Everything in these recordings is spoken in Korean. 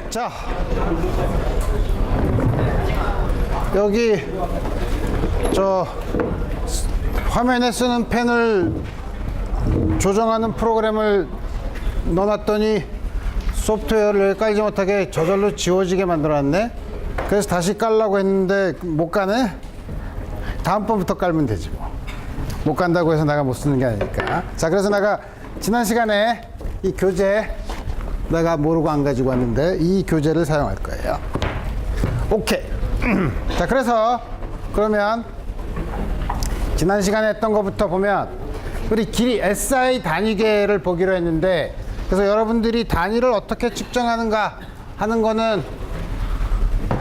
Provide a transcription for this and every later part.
자, 여기 저 화면에 쓰는 펜을 조정하는 프로그램을 넣어놨더니 소프트웨어를 깔지 못하게 저절로 지워지게 만들어놨네. 그래서 다시 깔라고 했는데 못 가네. 다음번부터 깔면 되지 뭐. 못 간다고 해서 내가 못 쓰는 게 아니니까. 자, 그래서 내가 지난 시간에 이 교재 내가 모르고 안 가지고 왔는데 이 교재를 사용할 거예요. 오케이. 자, 그래서 그러면 지난 시간에 했던 것부터 보면 우리 길이 SI 단위계를 보기로 했는데, 그래서 여러분들이 단위를 어떻게 측정하는가 하는 거는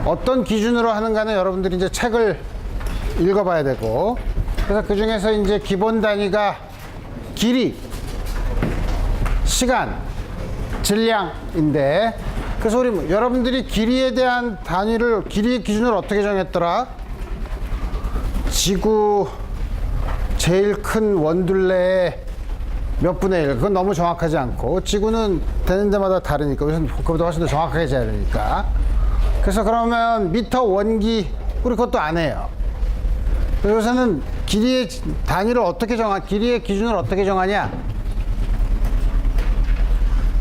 어떤 기준으로 하는가는 여러분들이 이제 책을 읽어봐야 되고, 그래서 그 중에서 이제 기본 단위가 길이, 시간, 질량인데, 그래서 우리 여러분들이 길이에 대한 단위를, 길이의 기준을 어떻게 정했더라? 지구 제일 큰 원둘레의 몇 분의 1. 그건 너무 정확하지 않고, 지구는 되는 데마다 다르니까, 우선 그보다 훨씬 더 정확하게 재야 되니까. 그래서 그러면 미터 원기, 우리 그것도 안 해요. 그래서 요새는 길이의 단위를 어떻게 길이의 기준을 어떻게 정하냐?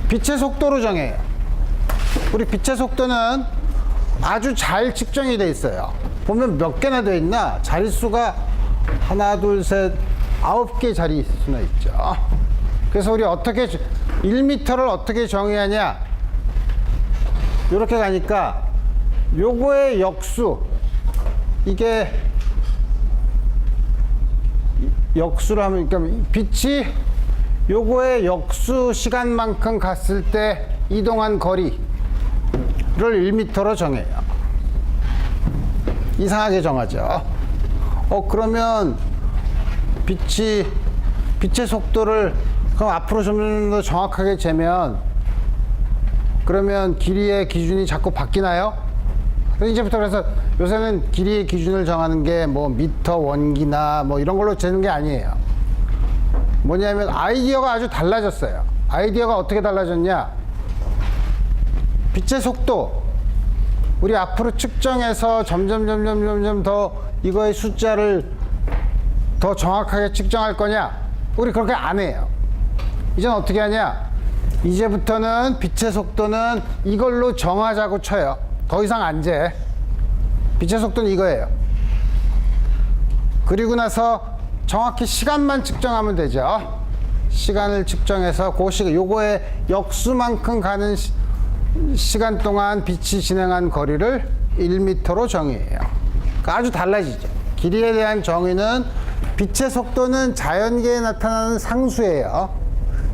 빛의 속도로 정해요. 우리 빛의 속도는 아주 잘 측정이 돼 있어요. 보면 몇 개나 돼 있나? 자릿수가 하나, 둘, 셋, 9개 자릿수나 있죠. 그래서 우리 어떻게 1m를 어떻게 정의하냐? 이렇게 가니까 요거의 역수, 이게 역수로 하면, 그러니까 빛이 요거의 역수 시간만큼 갔을 때 이동한 거리를 1m로 정해요. 이상하게 정하죠. 그러면 빛의 속도를 그럼 앞으로 좀 더 정확하게 재면, 그러면 길이의 기준이 자꾸 바뀌나요? 이제부터 그래서 요새는 길이의 기준을 정하는 게 뭐 미터 원기나 뭐 이런 걸로 재는 게 아니에요. 뭐냐면 아이디어가 아주 달라졌어요. 아이디어가 어떻게 달라졌냐? 빛의 속도, 우리 앞으로 측정해서 점점 더 이거의 숫자를 더 정확하게 측정할 거냐? 우리 그렇게 안 해요. 이젠 어떻게 하냐? 이제부터는 빛의 속도는 이걸로 정하자고 쳐요. 더 이상 안 재. 빛의 속도는 이거예요. 그리고 나서 정확히 시간만 측정하면 되죠. 시간을 측정해서 요거의 역수만큼 가는 시간 동안 빛이 진행한 거리를 1m로 정의해요. 그러니까 아주 달라지죠. 길이에 대한 정의는, 빛의 속도는 자연계에 나타나는 상수예요.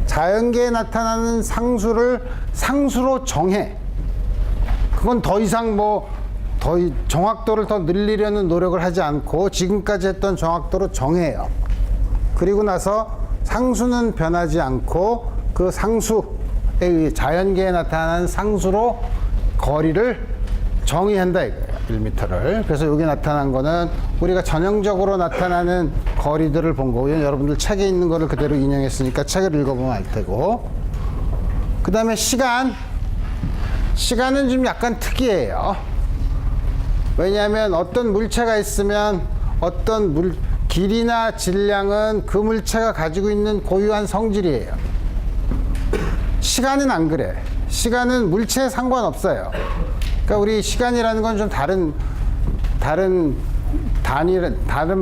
자연계에 나타나는 상수를 상수로 정해. 그건 더 이상 더 정확도를 더 늘리려는 노력을 하지 않고 지금까지 했던 정확도로 정해요. 그리고 나서 상수는 변하지 않고 그 상수의 자연계에 나타나는 상수로 거리를 정의한다 이거예요. 1m를. 그래서 여기 나타난 거는 우리가 전형적으로 나타나는 거리들을 본 거고요. 여러분들 책에 있는 거를 그대로 인용했으니까 책을 읽어보면 알 테고. 그 다음에 시간은 좀 약간 특이해요. 왜냐하면 어떤 물체가 있으면 길이나 질량은 그 물체가 가지고 있는 고유한 성질이에요. 시간은 안 그래. 시간은 물체에 상관없어요. 그러니까 우리 시간이라는 건 좀 다른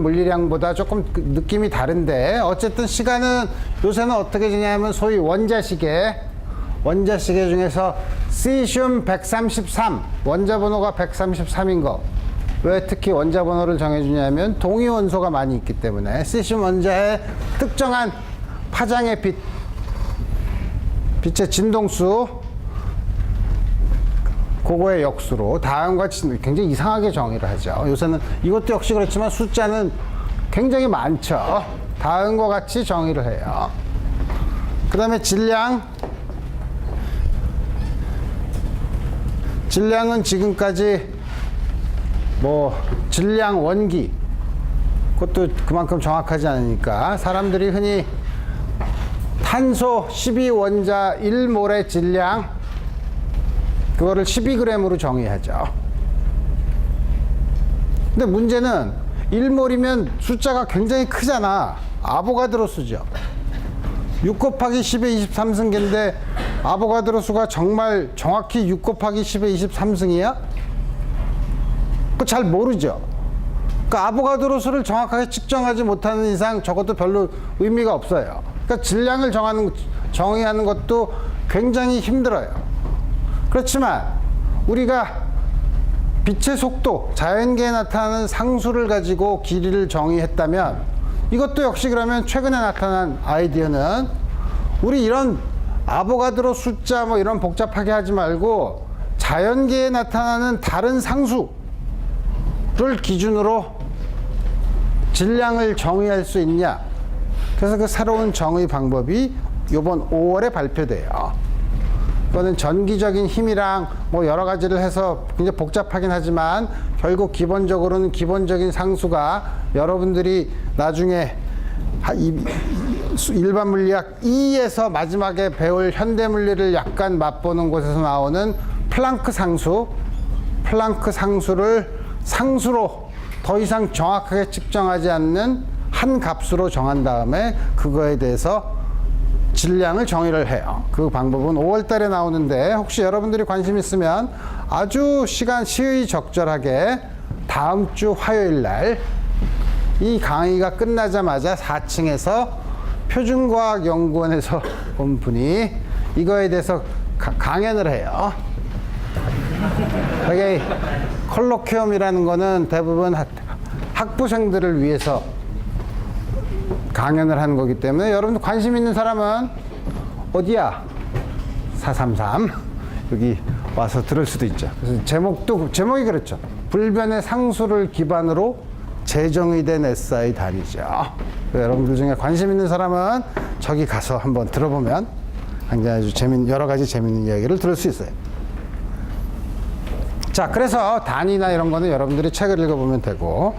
물리량보다 조금 느낌이 다른데, 어쨌든 시간은 요새는 어떻게 지냐면 소위 원자시계 중에서 시슘 133, 원자번호가 133인 거. 왜 특히 원자번호를 정해주냐면 동위원소가 많이 있기 때문에 시슘 원자의 특정한 파장의 빛의 진동수, 그거의 역수로 다음과 같이 굉장히 이상하게 정의를 하죠. 요새는 이것도 역시 그렇지만 숫자는 굉장히 많죠. 다음과 같이 정의를 해요. 그 다음에 질량은 지금까지 질량 원기, 그것도 그만큼 정확하지 않으니까 사람들이 흔히 탄소 12원자 1몰의 질량, 그거를 12g으로 정의하죠. 근데 문제는 1몰이면 숫자가 굉장히 크잖아. 아보가드로 수죠. 6 곱하기 10의 23승계인데 아보가드로 수가 정말 정확히 6 곱하기 10의 23승이야? 그거 잘 모르죠. 그러니까 아보가드로 수를 정확하게 측정하지 못하는 이상 적어도 별로 의미가 없어요. 그러니까 질량을 정의하는 것도 굉장히 힘들어요. 그렇지만 우리가 빛의 속도, 자연계에 나타나는 상수를 가지고 길이를 정의했다면 이것도 역시 그러면 최근에 나타난 아이디어는 우리 이런 아보가드로 숫자 뭐 이런 복잡하게 하지 말고 자연계에 나타나는 다른 상수를 기준으로 질량을 정의할 수 있냐. 그래서 그 새로운 정의 방법이 이번 5월에 발표돼요. 그거는 전기적인 힘이랑 뭐 여러 가지를 해서 굉장히 복잡하긴 하지만 결국 기본적으로는 기본적인 상수가 여러분들이 나중에 일반 물리학 2에서 마지막에 배울 현대 물리를 약간 맛보는 곳에서 나오는 플랑크 상수, 플랑크 상수를 상수로 더 이상 정확하게 측정하지 않는 한 값으로 정한 다음에 그거에 대해서 질량을 정의를 해요. 그 방법은 5월 달에 나오는데 혹시 여러분들이 관심 있으면 아주 시간 시의적절하게 다음 주 화요일 날 이 강의가 끝나자마자 4층에서 표준과학연구원에서 온 분이 이거에 대해서 강연을 해요. 여기 컬로퀴엄이라는 거는 대부분 학부생들을 위해서 강연을 하는 거기 때문에 여러분들 관심 있는 사람은 어디야? 433 여기 와서 들을 수도 있죠. 그래서 제목이 그렇죠. 불변의 상수를 기반으로 재정의된 SI 단위죠. 여러분들 중에 관심 있는 사람은 저기 가서 한번 들어보면 굉장히 아주 여러 가지 재밌는 이야기를 들을 수 있어요. 자, 그래서 단위나 이런 거는 여러분들이 책을 읽어보면 되고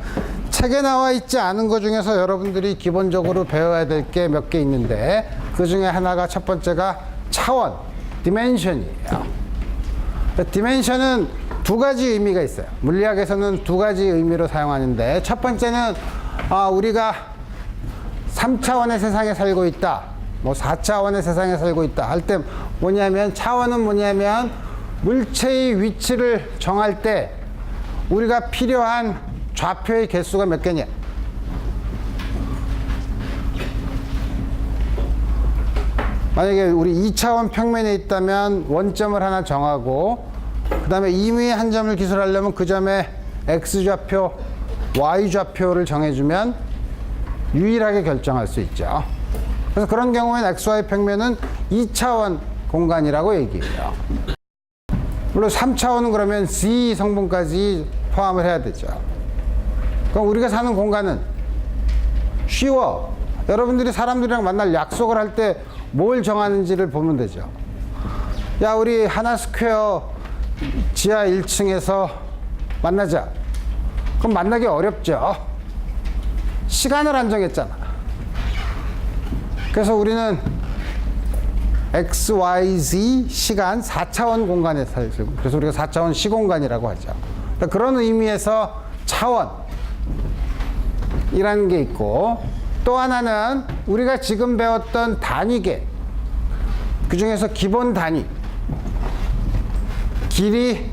책에 나와 있지 않은 것 중에서 여러분들이 기본적으로 배워야 될 게 몇 개 있는데 그 중에 하나가 첫 번째가 차원, 디멘션이에요. 디멘션은 두 가지 의미가 있어요. 물리학에서는 두 가지 의미로 사용하는데 첫 번째는 우리가 3차원의 세상에 살고 있다, 뭐 4차원의 세상에 살고 있다 할 때 뭐냐면 차원은 뭐냐면 물체의 위치를 정할 때 우리가 필요한 좌표의 개수가 몇 개냐. 만약에 우리 2차원 평면에 있다면 원점을 하나 정하고 그 다음에 임의의 한 점을 기술하려면 그 점에 X좌표, Y좌표를 정해주면 유일하게 결정할 수 있죠. 그래서 그런 경우에는 XY 평면은 2차원 공간이라고 얘기해요. 물론 3차원은 그러면 Z 성분까지 포함을 해야 되죠. 그럼 우리가 사는 공간은 쉬워. 여러분들이 사람들이랑 만날 약속을 할 때 뭘 정하는지를 보면 되죠. 야, 우리 하나스퀘어 지하 1층에서 만나자. 그럼 만나기 어렵죠. 시간을 안 정했잖아. 그래서 우리는 X, Y, Z 시간 4차원 공간에 살고, 그래서 우리가 4차원 시공간이라고 하죠. 그러니까 그런 의미에서 차원이라는 게 있고, 또 하나는 우리가 지금 배웠던 단위계, 그 중에서 기본 단위, 길이,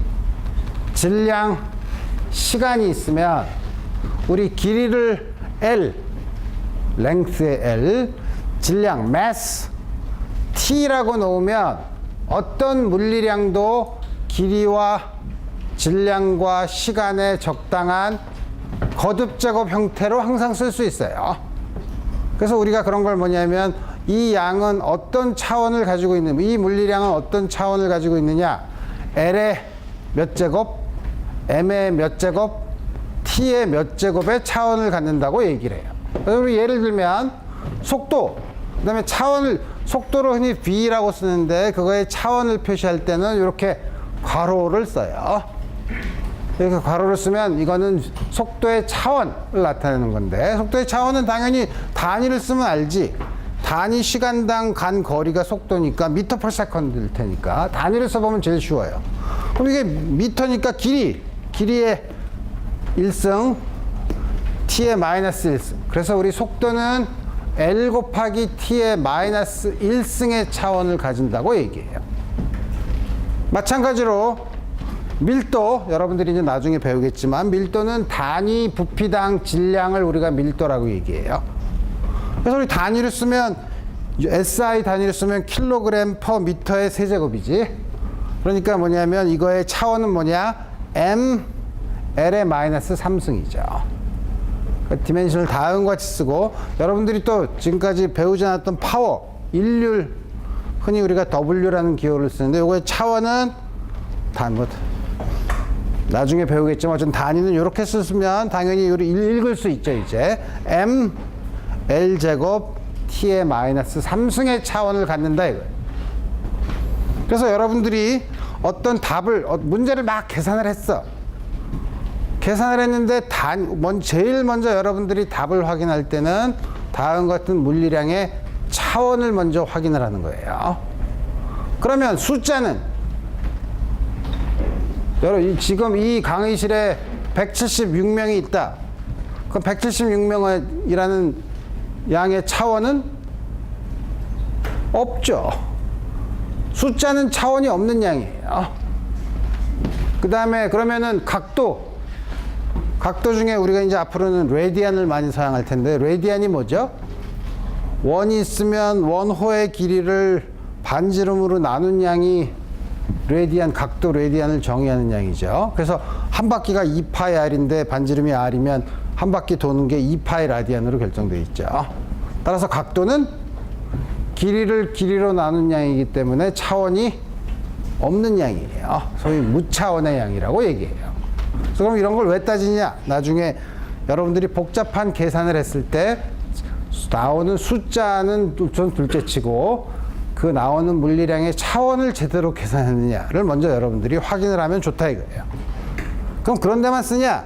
질량, 시간이 있으면 우리 길이를 L, 랭스의 L, 질량, mass, T라고 놓으면 어떤 물리량도 길이와 질량과 시간에 적당한 거듭제곱 형태로 항상 쓸 수 있어요. 그래서 우리가 그런 걸 뭐냐면 이 양은 어떤 차원을 가지고 있는, 이 물리량은 어떤 차원을 가지고 있느냐, L의 몇 제곱, M의 몇 제곱, T의 몇 제곱의 차원을 갖는다고 얘기를 해요. 그래서 우리 예를 들면 속도, 그 다음에 속도를 흔히 V라고 쓰는데 그거의 차원을 표시할 때는 이렇게 괄호를 써요. 이렇게 괄호를 쓰면 이거는 속도의 차원을 나타내는 건데, 속도의 차원은 당연히 단위를 쓰면 알지. 단위 시간당 간 거리가 속도니까 미터 퍼 세컨드일 테니까 단위를 써보면 제일 쉬워요. 그럼 이게 미터니까 길이의 1승, t의 마이너스 1승. 그래서 우리 속도는 L 곱하기 t의 마이너스 1승의 차원을 가진다고 얘기해요. 마찬가지로 밀도, 여러분들이 이제 나중에 배우겠지만 밀도는 단위 부피당 질량을 우리가 밀도라고 얘기해요. 그래서 우리 단위를 쓰면 SI 단위를 쓰면 킬로그램 퍼 미터의 세제곱이지. 그러니까 뭐냐면 이거의 차원은 뭐냐? M L의 마이너스 3승이죠. 그 디멘션을 다음과 같이 쓰고, 여러분들이 또 지금까지 배우지 않았던 파워, 일률, 흔히 우리가 W라는 기호를 쓰는데 이거의 차원은 나중에 배우겠지만 어쨌든 단위는 이렇게 쓰면 당연히 읽을 수 있죠. 이제 M L 제곱 T의 마이너스 3승의 차원을 갖는다 이거예요. 그래서 여러분들이 어떤 문제를 막 계산을 했어. 계산을 했는데 제일 먼저 여러분들이 답을 확인할 때는 다음과 같은 물리량의 차원을 먼저 확인을 하는 거예요. 그러면 숫자는 지금 이 강의실에 176명이 있다. 그럼 176명이라는 양의 차원은 없죠. 숫자는 차원이 없는 양이에요. 그 다음에 그러면은 각도 중에 우리가 이제 앞으로는 레디안을 많이 사용할 텐데, 레디안이 뭐죠? 원이 있으면 원호의 길이를 반지름으로 나눈 양이 각도 레디안을 정의하는 양이죠. 그래서 한 바퀴가 2파이 r인데 반지름이 r이면 한 바퀴 도는 게 2파이 라디안으로 결정되어 있죠. 따라서 각도는 길이를 길이로 나눈 양이기 때문에 차원이 없는 양이에요. 소위 무차원의 양이라고 얘기해요. 그래서 그럼 이런 걸 왜 따지냐? 나중에 여러분들이 복잡한 계산을 했을 때 나오는 숫자는 좀 둘째치고 그 나오는 물리량의 차원을 제대로 계산했느냐를 먼저 여러분들이 확인을 하면 좋다 이거예요. 그럼 그런 데만 쓰냐?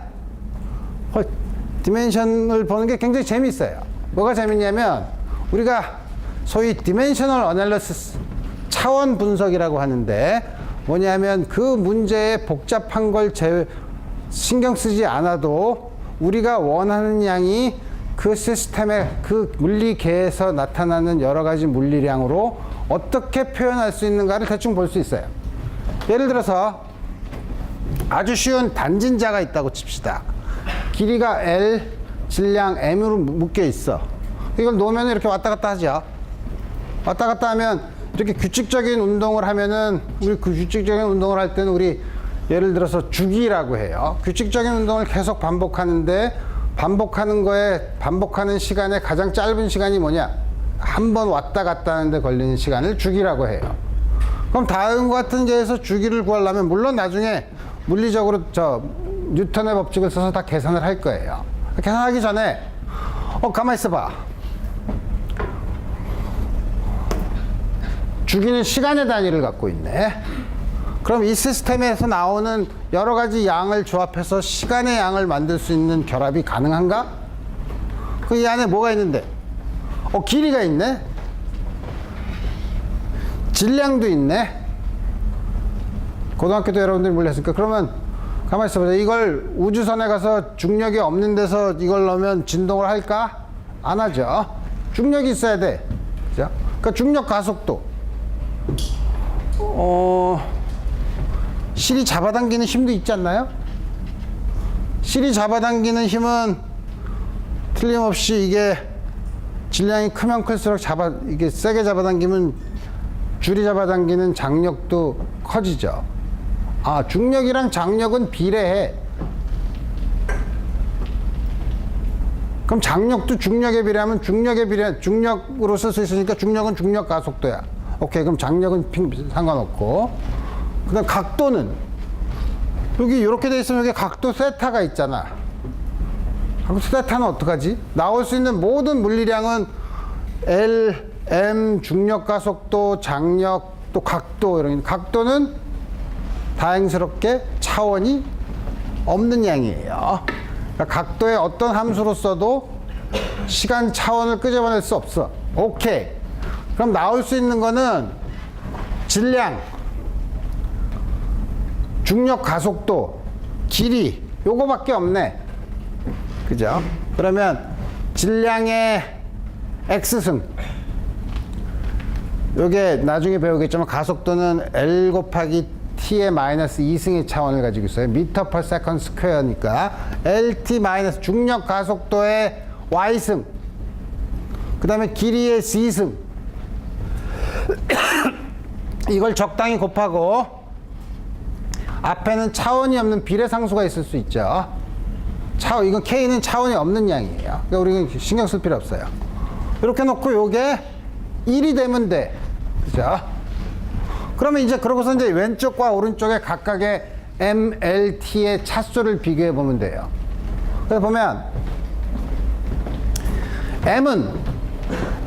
디멘션을 보는 게 굉장히 재밌어요. 뭐가 재밌냐면 우리가 소위 디멘셔널 어널리시스, 차원 분석이라고 하는데 뭐냐면 그 문제에 복잡한 걸 신경 쓰지 않아도 우리가 원하는 양이 그 시스템의 그 물리계에서 나타나는 여러 가지 물리량으로 어떻게 표현할 수 있는가를 대충 볼 수 있어요. 예를 들어서 아주 쉬운 단진자가 있다고 칩시다. 길이가 L, 질량 M으로 묶여 있어. 이걸 놓으면 이렇게 왔다 갔다 하죠. 왔다 갔다 하면 이렇게 규칙적인 운동을 하면은 우리 그 규칙적인 운동을 할 때는 우리 예를 들어서 주기라고 해요. 규칙적인 운동을 계속 반복하는데 반복하는 시간에 가장 짧은 시간이 뭐냐? 한 번 왔다 갔다 하는데 걸리는 시간을 주기라고 해요. 그럼 다음과 같은 예에서 주기를 구하려면 물론 나중에 물리적으로 뉴턴의 법칙을 써서 다 계산을 할 거예요. 계산하기 전에 가만히 있어봐. 주기는 시간의 단위를 갖고 있네. 그럼 이 시스템에서 나오는 여러 가지 양을 조합해서 시간의 양을 만들 수 있는 결합이 가능한가? 그 이 안에 뭐가 있는데? 길이가 있네. 질량도 있네. 고등학교 때 여러분들이 물렸으니까. 그러면 가만히 있어보자. 이걸 우주선에 가서 중력이 없는 데서 이걸 넣으면 진동을 할까? 안 하죠. 중력이 있어야 돼. 그죠? 그러니까 중력 가속도. 실이 잡아당기는 힘도 있지 않나요? 실이 잡아당기는 힘은 틀림없이 이게 질량이 크면 클수록 이게 세게 잡아당기면 줄이 잡아당기는 장력도 커지죠. 중력이랑 장력은 비례해. 그럼 장력도 중력에 비례하면 중력으로 쓸 수 있으니까 중력은 중력 가속도야. 오케이, 그럼 장력은 상관없고. 그 다음 각도는 여기 이렇게 돼 있으면 여기 각도 세타가 있잖아. 각도 세타는 어떡하지? 나올 수 있는 모든 물리량은 L, M, 중력 가속도, 장력, 또 각도, 이런 각도는 다행스럽게 차원이 없는 양이에요. 그러니까 각도의 어떤 함수로 써도 시간 차원을 끄집어낼 수 없어. 오케이. 그럼 나올 수 있는 거는 질량, 중력 가속도, 길이 요거밖에 없네. 그죠? 그러면 질량의 x승, 요게 나중에 배우겠지만 가속도는 L 곱하기 T의 마이너스 2승의 차원을 가지고 있어요. 미터 per second 스퀘어니까 LT 마이너스 중력 가속도의 Y승, 그 다음에 길이의 C승, 이걸 적당히 곱하고 앞에는 차원이 없는 비례상수가 있을 수 있죠. 이건 K는 차원이 없는 양이에요. 그러니까 우리는 신경 쓸 필요 없어요. 이렇게 놓고 요게 1이 되면 돼. 그죠? 그러면 이제 그러고서 이제 왼쪽과 오른쪽에 각각의 MLT의 차수를 비교해 보면 돼요. 그래서 보면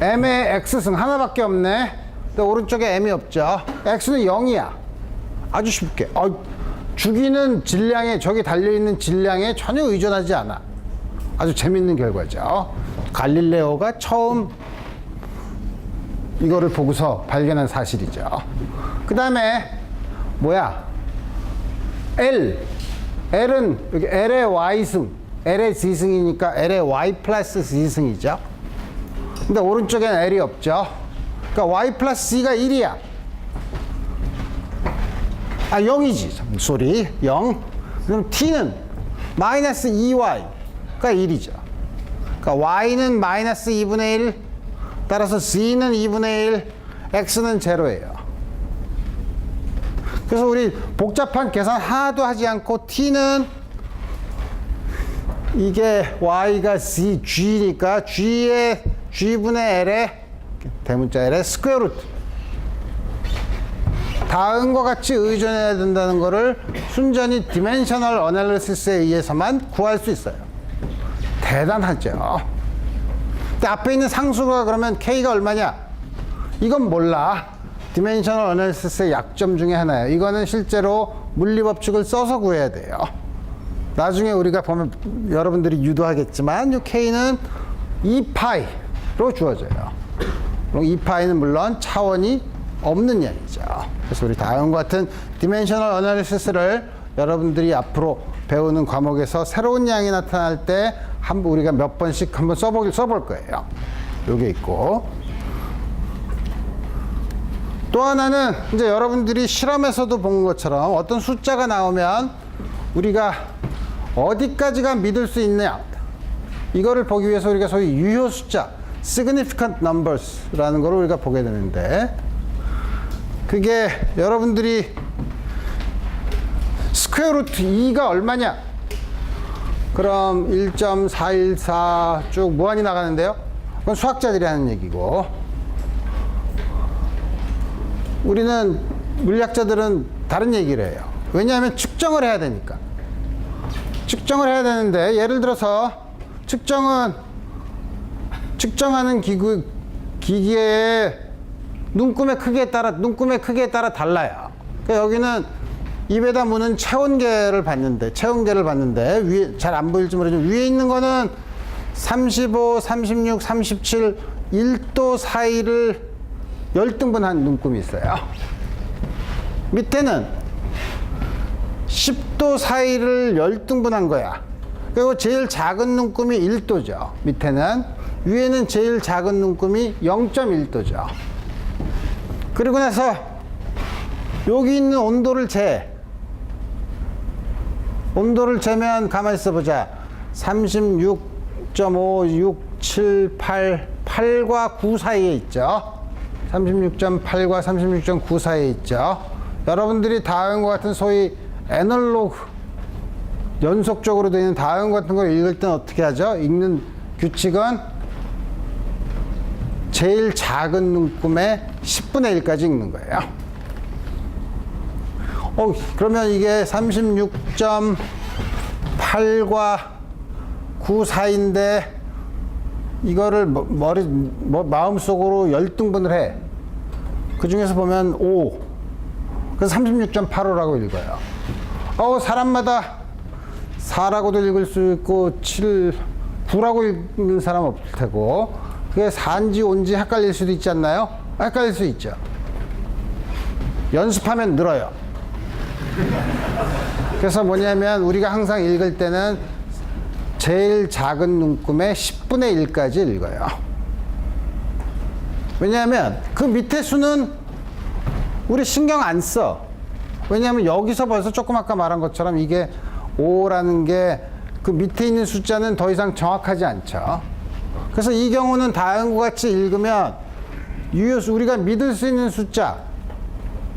M의 X승 하나밖에 없네. 근데 오른쪽에 M이 없죠. X는 0이야. 아주 쉽게. 주기는 질량에, 저기 달려있는 질량에 전혀 의존하지 않아. 아주 재밌는 결과죠. 갈릴레오가 처음 이거를 보고서 발견한 사실이죠. 그 다음에 뭐야? L은 여기 L의 Y승, L의 Z승이니까 L의 Y 플러스 Z승이죠. 근데 오른쪽엔 L이 없죠. 그러니까 Y 플러스 Z가 1이야. 0이지. 소리. 0. 그럼 T는 마이너스 2Y가 1이죠. 그러니까 Y는 마이너스 2분의 1, 따라서 Z는 2분의 1, X는 0예요. 그래서 우리 복잡한 계산 하나도 하지 않고 T는 이게 Y가 Z, G니까 G의 G분의 L의 대문자 L의 스퀘어 루트. 다음과 같이 의존해야 된다는 것을 순전히 디멘셔널 어널리시스에 의해서만 구할 수 있어요. 대단하죠. 근데 앞에 있는 상수가 그러면 K가 얼마냐? 이건 몰라. 디멘셔널 어널리시스의 약점 중에 하나예요. 이거는 실제로 물리법칙을 써서 구해야 돼요. 나중에 우리가 보면 여러분들이 유도하겠지만 이 K는 2파이로 주어져요. 그럼 2파이는 물론 차원이 없는 양이죠. 그래서 우리 다음과 같은 디멘셔널 어널리시스를 여러분들이 앞으로 배우는 과목에서 새로운 양이 나타날 때 우리가 몇 번씩 한번 써볼 거예요. 요게 있고, 또 하나는 이제 여러분들이 실험에서도 본 것처럼 어떤 숫자가 나오면 우리가 어디까지가 믿을 수 있느냐, 이거를 보기 위해서 우리가 소위 유효 숫자, significant numbers라는 걸 우리가 보게 되는데, 그게 여러분들이 스퀘어 루트 2가 얼마냐? 그럼 1.414 쭉 무한히 나가는데요. 그건 수학자들이 하는 얘기고, 우리는 물리학자들은 다른 얘기를 해요. 왜냐하면 측정을 해야 되니까. 측정을 해야 되는데, 예를 들어서 측정하는 기기의 눈금의 크기에 따라 달라요. 그러니까 여기는 입에다 무는 체온계를 봤는데 위에 잘 안 보일지 모르지만 위에 있는 거는 35, 36, 37, 1도 사이를 열등분한 눈금이 있어요. 밑에는 10도 사이를 열등분한 거야. 그리고 제일 작은 눈금이 1도죠. 밑에는. 위에는 제일 작은 눈금이 0.1도죠. 그리고 나서 여기 있는 온도를 재면 가만히 있어 보자. 36.5, 6, 7, 8, 8과 9 사이에 있죠. 36.8과 36.9 사이에 있죠. 여러분들이 다음과 같은 소위 애널로그, 연속적으로 되어 있는 다음 같은 걸 읽을 땐 어떻게 하죠? 읽는 규칙은 제일 작은 눈금의 10분의 1까지 읽는 거예요. 그러면 이게 36.8과 9 사이인데 이거를 마음속으로 열등분을 해. 그 중에서 보면 5. 그래서 36.85라고 읽어요. 사람마다 4라고도 읽을 수 있고 7, 9라고 읽는 사람 없을 테고, 그게 4인지 5인지 헷갈릴 수도 있지 않나요? 헷갈릴 수 있죠. 연습하면 늘어요. 그래서 뭐냐면 우리가 항상 읽을 때는 제일 작은 눈금의 10분의 1까지 읽어요. 왜냐하면 그 밑에 수는 우리 신경 안 써. 왜냐하면 여기서 벌써 조금 아까 말한 것처럼 이게 5라는 게 그 밑에 있는 숫자는 더 이상 정확하지 않죠. 그래서 이 경우는 다음과 같이 읽으면 유효수, 우리가 믿을 수 있는 숫자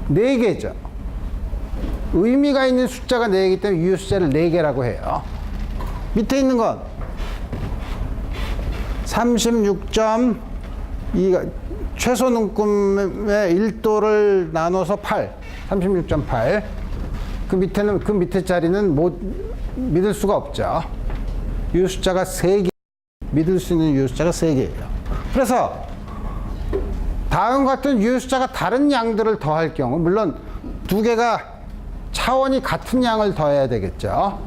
4개죠. 의미가 있는 숫자가 4개이기 때문에 유효숫자를 4개라고 해요. 밑에 있는 건 36점, 최소 눈금의 1도를 나눠서 8, 36.8. 그 밑에 자리는 믿을 수가 없죠. 유효숫자가 3개, 믿을 수 있는 유효숫자가 3개예요. 그래서 다음 같은 유효숫자가 다른 양들을 더할 경우, 물론 2개가 차원이 같은 양을 더해야 되겠죠.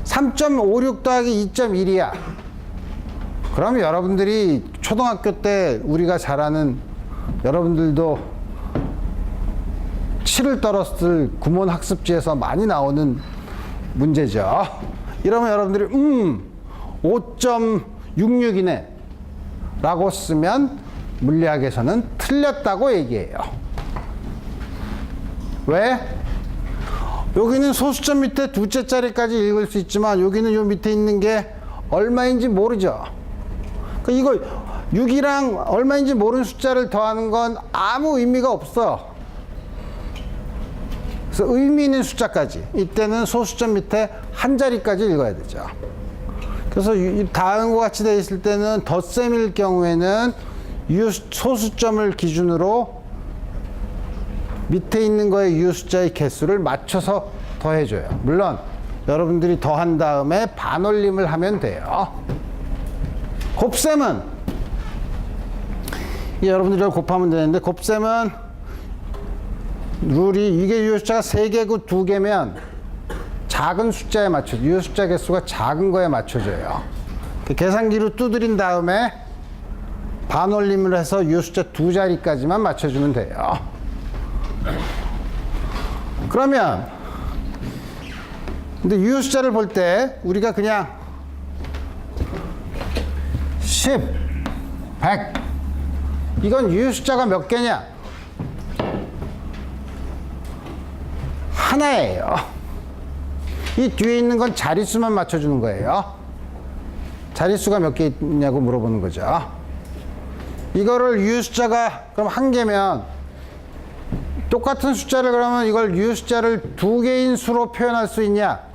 3.56 더하기 2.1이야. 그럼 여러분들이 초등학교 때 우리가 잘 아는, 여러분들도 7을 떨었을 구몬학습지에서 많이 나오는 문제죠. 이러면 여러분들이 5.66이네 라고 쓰면 물리학에서는 틀렸다고 얘기해요. 왜? 여기는 소수점 밑에 두째 자리까지 읽을 수 있지만 여기는 요 밑에 있는 게 얼마인지 모르죠. 그러니까 이거 6이랑 얼마인지 모르는 숫자를 더하는 건 아무 의미가 없어. 그래서 의미 있는 숫자까지, 이때는 소수점 밑에 한 자리까지 읽어야 되죠. 그래서 다음과 같이 되어 있을 때는 덧셈일 경우에는 소수점을 기준으로 밑에 있는 거에 유효숫자의 개수를 맞춰서 더해줘요. 물론 여러분들이 더한 다음에 반올림을 하면 돼요. 곱셈은 여러분들이 곱하면 되는데, 곱셈은 룰이 이게 유효숫자가 3개고 2개면 작은 숫자에 맞춰, 유효숫자 개수가 작은 거에 맞춰줘요. 계산기로 두드린 다음에 반올림을 해서 유효숫자 2자리까지만 맞춰주면 돼요. 그러면 근데 유효숫자를 볼 때 우리가 그냥 10, 100 이건 유효숫자가 몇 개냐? 하나예요. 이 뒤에 있는 건 자릿수만 맞춰주는 거예요. 자릿수가 몇 개 있냐고 물어보는 거죠. 이거를 유효숫자가 그럼 1개면 똑같은 숫자를, 그러면 이걸 유효숫자를 2개인 수로 표현할 수 있냐?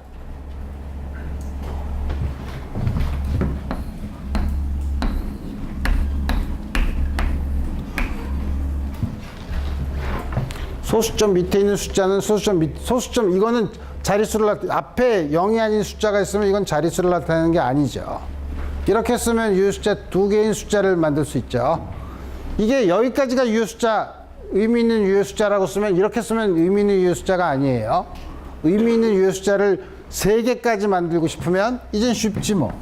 소수점 밑에 있는 숫자는 소수점 이거는 자릿수를 앞에 0이 아닌 숫자가 있으면 이건 자릿수를 나타내는 게 아니죠. 이렇게 쓰면 유효숫자 2개인 숫자를 만들 수 있죠. 이게 여기까지가 유효숫자, 의미 있는 유효숫자라고 쓰면, 이렇게 쓰면 의미 있는 유효숫자가 아니에요. 의미 있는 유효숫자를 3개까지 만들고 싶으면 이젠 쉽지 뭐.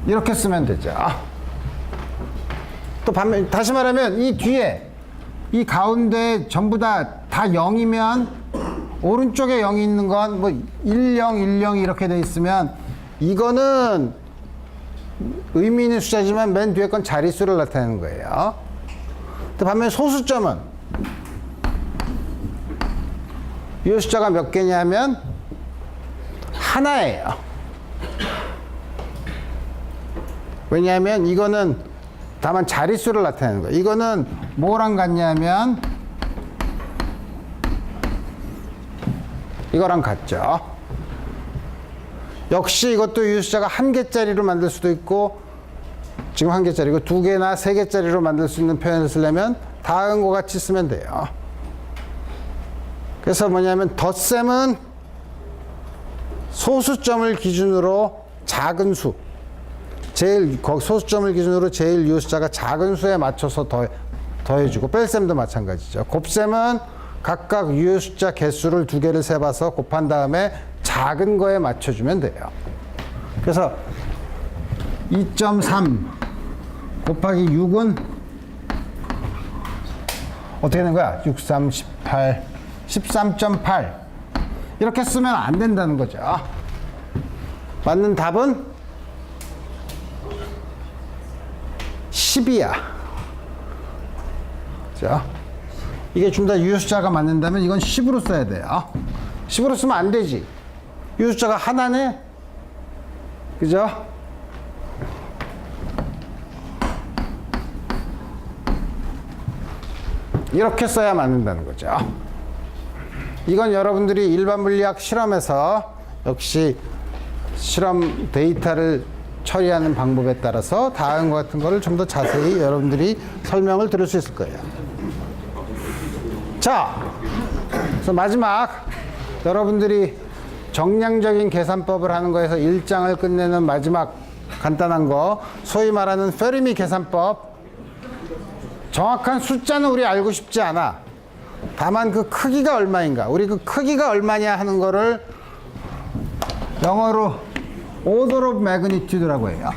이렇게 쓰면 되죠. 또 반면, 다시 말하면 이 뒤에 이 가운데 전부 다 0이면 오른쪽에 0이 있는 건 뭐 10, 10 이렇게 돼 있으면 이거는 의미 있는 숫자지만 맨 뒤에 건 자릿수를 나타내는 거예요. 또 반면 소수점은 이 숫자가 몇 개냐면 하나예요. 왜냐하면 이거는 다만 자릿수를 나타내는 거예요. 이거는 뭐랑 같냐면 이거랑 같죠. 역시 이것도 유효숫자가 1개짜리로 만들 수도 있고, 지금 1개짜리고 2개나 3개짜리로 만들 수 있는 표현을 쓰려면 다음과 같이 쓰면 돼요. 그래서 뭐냐면 덧셈은 소수점을 기준으로 작은 수, 소수점을 기준으로 제일 유효숫자가 작은 수에 맞춰서 더해주고, 뺄셈도 마찬가지죠. 곱셈은 각각 유효숫자 개수를 2개를 세봐서 곱한 다음에 작은 거에 맞춰주면 돼요. 그래서 2.3 곱하기 6은 어떻게 되는 거야? 6, 3, 18, 13.8 이렇게 쓰면 안 된다는 거죠. 맞는 답은 10이야. 자, 이게 준다 유효숫자가 맞는다면 이건 10으로 써야 돼요. 10으로 쓰면 안 되지. 유효숫자가 하나네. 그죠? 이렇게 써야 맞는다는 거죠. 이건 여러분들이 일반 물리학 실험에서 역시 실험 데이터를 처리하는 방법에 따라서 다음과 같은 거를 좀 더 자세히 여러분들이 설명을 들을 수 있을 거예요. 자, 그래서 마지막 여러분들이 정량적인 계산법을 하는 거에서 1장을 끝내는 마지막 간단한 거, 소위 말하는 페르미 계산법. 정확한 숫자는 우리 알고 싶지 않아. 다만 그 크기가 얼마인가, 우리 그 크기가 얼마냐 하는 거를 영어로 order of magnitude라고 해요.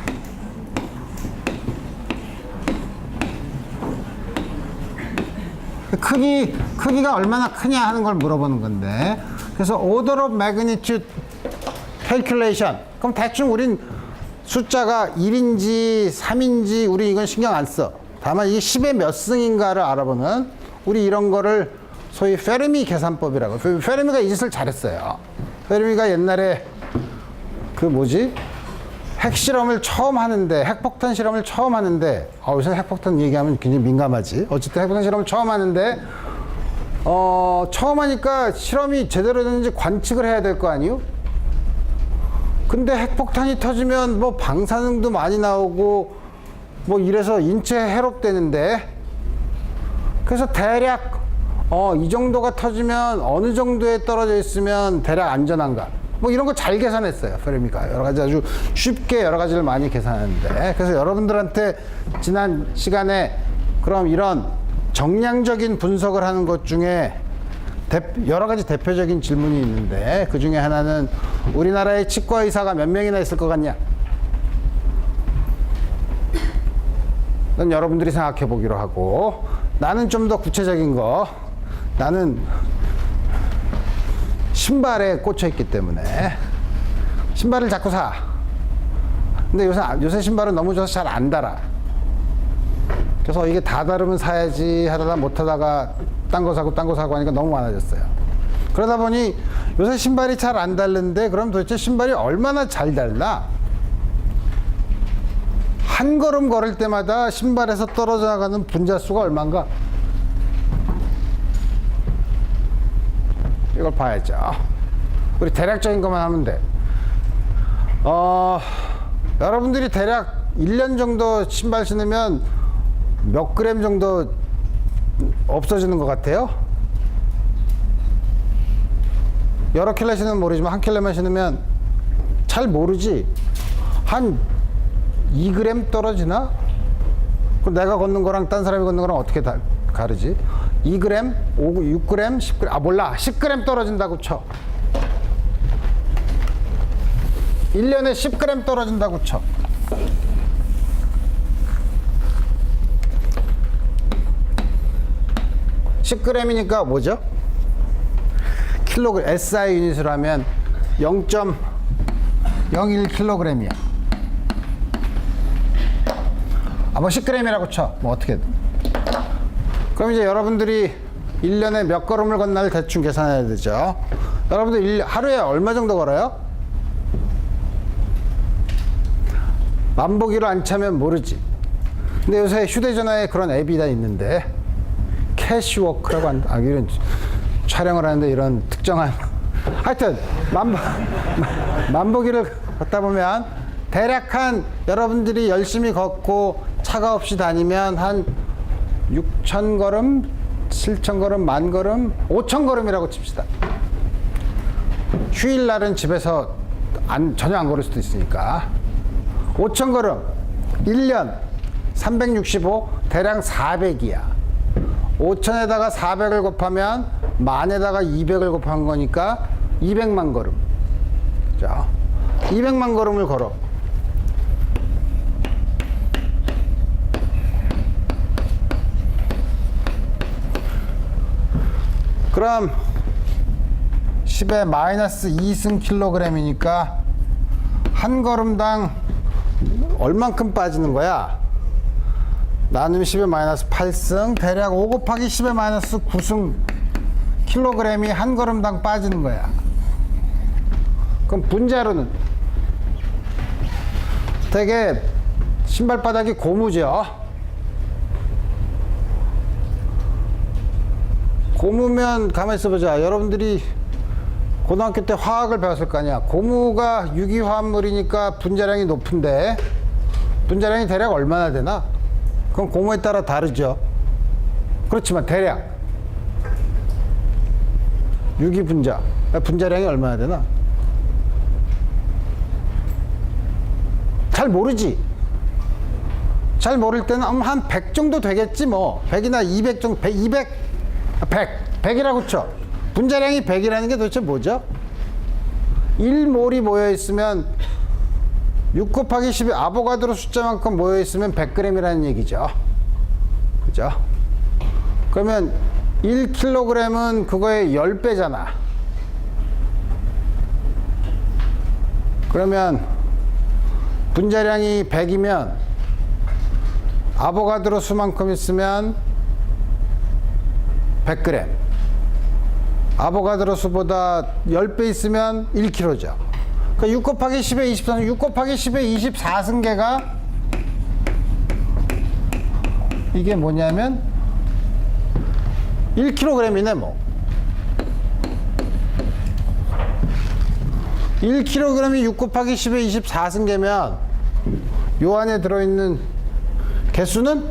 크기가 얼마나 크냐 하는 걸 물어보는 건데, 그래서 order of magnitude calculation. 그럼 대충 우린 숫자가 1인지 3인지 우리 이건 신경 안 써. 다만 이게 10의 몇 승인가를 알아보는, 우리 이런 거를 소위 페르미 계산법이라고. 페르미가 이 짓을 잘했어요. 페르미가 옛날에 그 뭐지? 핵실험을 처음 하는데, 핵폭탄 실험을 처음 하는데, 요새 핵폭탄 얘기하면 굉장히 민감하지. 어쨌든 핵폭탄 실험을 처음 하는데, 처음 하니까 실험이 제대로 되는지 관측을 해야 될 거 아니에요? 근데 핵폭탄이 터지면 뭐 방사능도 많이 나오고, 뭐 이래서 인체에 해롭되는데, 그래서 대략, 이 정도가 터지면 어느 정도에 떨어져 있으면 대략 안전한가. 뭐 이런 거 잘 계산했어요. 페르미가 여러 가지 아주 쉽게 여러 가지를 많이 계산하는데, 그래서 여러분들한테 지난 시간에 그럼 이런 정량적인 분석을 하는 것 중에 여러 가지 대표적인 질문이 있는데, 그 중에 하나는 우리나라의 치과 의사가 몇 명이나 있을 것 같냐? 넌 여러분들이 생각해 보기로 하고, 나는 좀 더 구체적인 거, 나는 신발에 꽂혀 있기 때문에 신발을 자꾸 사. 근데 요새 신발은 너무 좋아서 잘 안 달아. 그래서 이게 다 다르면 사야지 하다가 못 하다가 딴 거 사고 하니까 너무 많아졌어요. 그러다 보니 요새 신발이 잘 안 닳는데, 그럼 도대체 신발이 얼마나 잘 닳나? 한 걸음 걸을 때마다 신발에서 떨어져 나가는 분자수가 얼마인가? 이걸 봐야죠. 우리 대략적인 것만 하면 돼. 여러분들이 대략 1년 정도 신발 신으면 몇 그램 정도 없어지는 것 같아요? 여러 킬로 신으면 모르지만 한 킬로만 신으면 잘 모르지. 한 2g 떨어지나? 그럼 내가 걷는 거랑 딴 사람이 걷는 거랑 어떻게 다르지? 2g, 6g, 10g, 몰라. 10g 떨어진다고 쳐. 1년에 10g 떨어진다고 쳐. (10g이니까) 뭐죠? 킬로그램, SI 유닛으로 하면 0.01kg이야. 뭐 10g이라고 쳐. 뭐 어떻게든. 그럼 이제 여러분들이 1년에 몇 걸음을 걷나를 대충 계산해야 되죠. 여러분들 하루에 얼마 정도 걸어요? 만보기로 안 차면 모르지. 근데 요새 휴대전화에 그런 앱이 다 있는데, 캐시워크라고 이런 촬영을 하는데 이런 특정한, 하여튼 만보기를 걷다 보면 대략 한, 여러분들이 열심히 걷고 차가 없이 다니면 한 6,000걸음, 7,000걸음, 10,000걸음, 5,000걸음이라고 칩시다. 휴일날은 집에서 전혀 안 걸을 수도 있으니까. 5,000걸음, 1년 365, 대략 400이야. 5,000에다가 400을 곱하면 10,000에다가 200을 곱한 거니까 200만 걸음. 자, 200만 걸음을 걸어. 그럼 10의 마이너스 2승 킬로그램이니까 한 걸음당 얼만큼 빠지는 거야? 나누면 10의 마이너스 8승 대략 5 곱하기 10의 마이너스 9승 킬로그램이 한 걸음당 빠지는 거야. 그럼 분자로는 되게 신발바닥이 고무죠. 고무면 가만히 있어보자. 여러분들이 고등학교 때 화학을 배웠을 거 아니야. 고무가 유기화합물이니까 분자량이 높은데 분자량이 대략 얼마나 되나? 그건 고무에 따라 다르죠. 그렇지만 대략 유기분자 분자량이 얼마나 되나? 잘 모르지. 잘 모를 때는 한 100 정도 되겠지 뭐. 100이나 200 정도, 100, 100이라고 쳐. 분자량이 100이라는 게 도대체 뭐죠? 1몰이 모여있으면 6 곱하기 10의 아보가드로 숫자만큼 모여있으면 100g이라는 얘기죠. 그죠? 그러면 1kg은 그거의 10배잖아. 그러면 분자량이 100이면 아보가드로 수만큼 있으면 100g. 아보가드로 수보다 10배 있으면 1kg죠. 그러니까 6 곱하기 10의 24는 6 곱하기 10의 24승계가 이게 뭐냐면 1kg이네 뭐. 1kg이 6 곱하기 10의 24승계면 요 안에 들어있는 개수는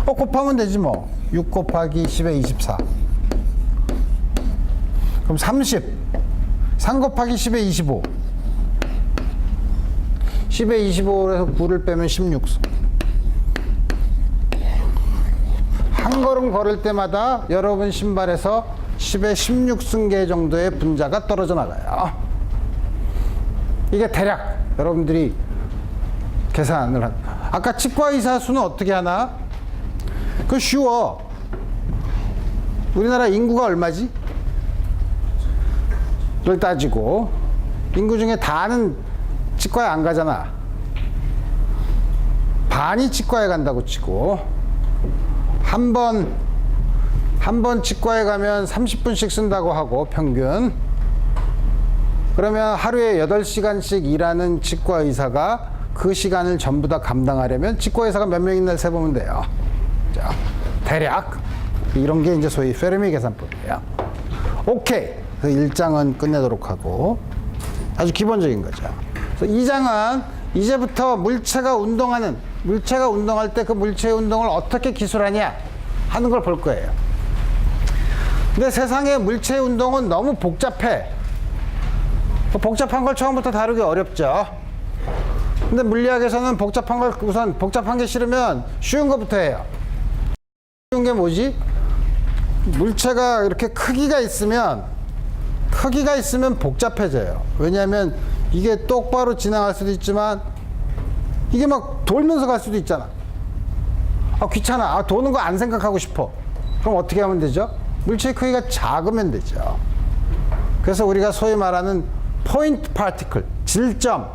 곱하면 되지 뭐. 6 곱하기 10의 24 그럼 30 3 곱하기 10의 25 10의 25에서 9를 빼면 16승. 한 걸음 걸을 때마다 여러분 신발에서 10의 16승계 정도의 분자가 떨어져 나가요. 이게 대략 여러분들이 계산을 한. 아까 치과의사 수는 어떻게 하나? 그거 쉬워. 우리나라 인구가 얼마지? 를 따지고 인구 중에 다는 치과에 안 가잖아. 반이 치과에 간다고 치고 한 번 치과에 가면 30분씩 쓴다고 하고 평균. 그러면 하루에 8시간씩 일하는 치과 의사가 그 시간을 전부 다 감당하려면 치과 의사가 몇 명이나 세보면 돼요. 자, 대략 이런 게 이제 소위 페르미 계산법이에요. 오케이. 그 1장은 끝내도록 하고 아주 기본적인 거죠. 그래서 2장은 이제부터 물체가 운동할 때 그 물체의 운동을 어떻게 기술하냐 하는 걸 볼 거예요. 근데 세상의 물체의 운동은 너무 복잡해. 복잡한 걸 처음부터 다루기 어렵죠. 근데 물리학에서는 복잡한 걸 우선 복잡한 게 싫으면 쉬운 것부터 해요. 쉬운 게 뭐지? 물체가 이렇게 크기가 있으면 복잡해져요. 왜냐하면 이게 똑바로 지나갈 수도 있지만 이게 막 돌면서 갈 수도 있잖아. 귀찮아. 도는 거 안 생각하고 싶어. 그럼 어떻게 하면 되죠? 물체의 크기가 작으면 되죠. 그래서 우리가 소위 말하는 포인트 파티클, 질점,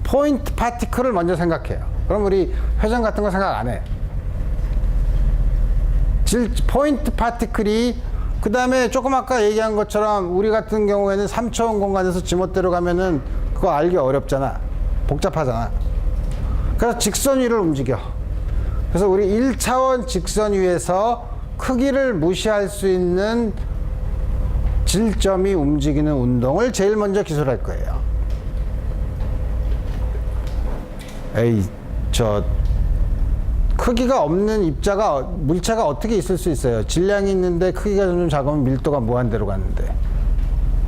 포인트 파티클을 먼저 생각해요. 그럼 우리 회전 같은 거 생각 안 해. 포인트 파티클이 그 다음에 조금 아까 얘기한 것처럼 우리 같은 경우에는 3차원 공간에서 지멋대로 가면은 그거 알기 어렵잖아. 복잡하잖아. 그래서 직선 위를 움직여. 그래서 우리 1차원 직선 위에서 크기를 무시할 수 있는 질점이 움직이는 운동을 제일 먼저 기술할 거예요. 크기가 없는 물체가 어떻게 있을 수 있어요? 질량이 있는데 크기가 좀 작으면 밀도가 무한대로 가는데.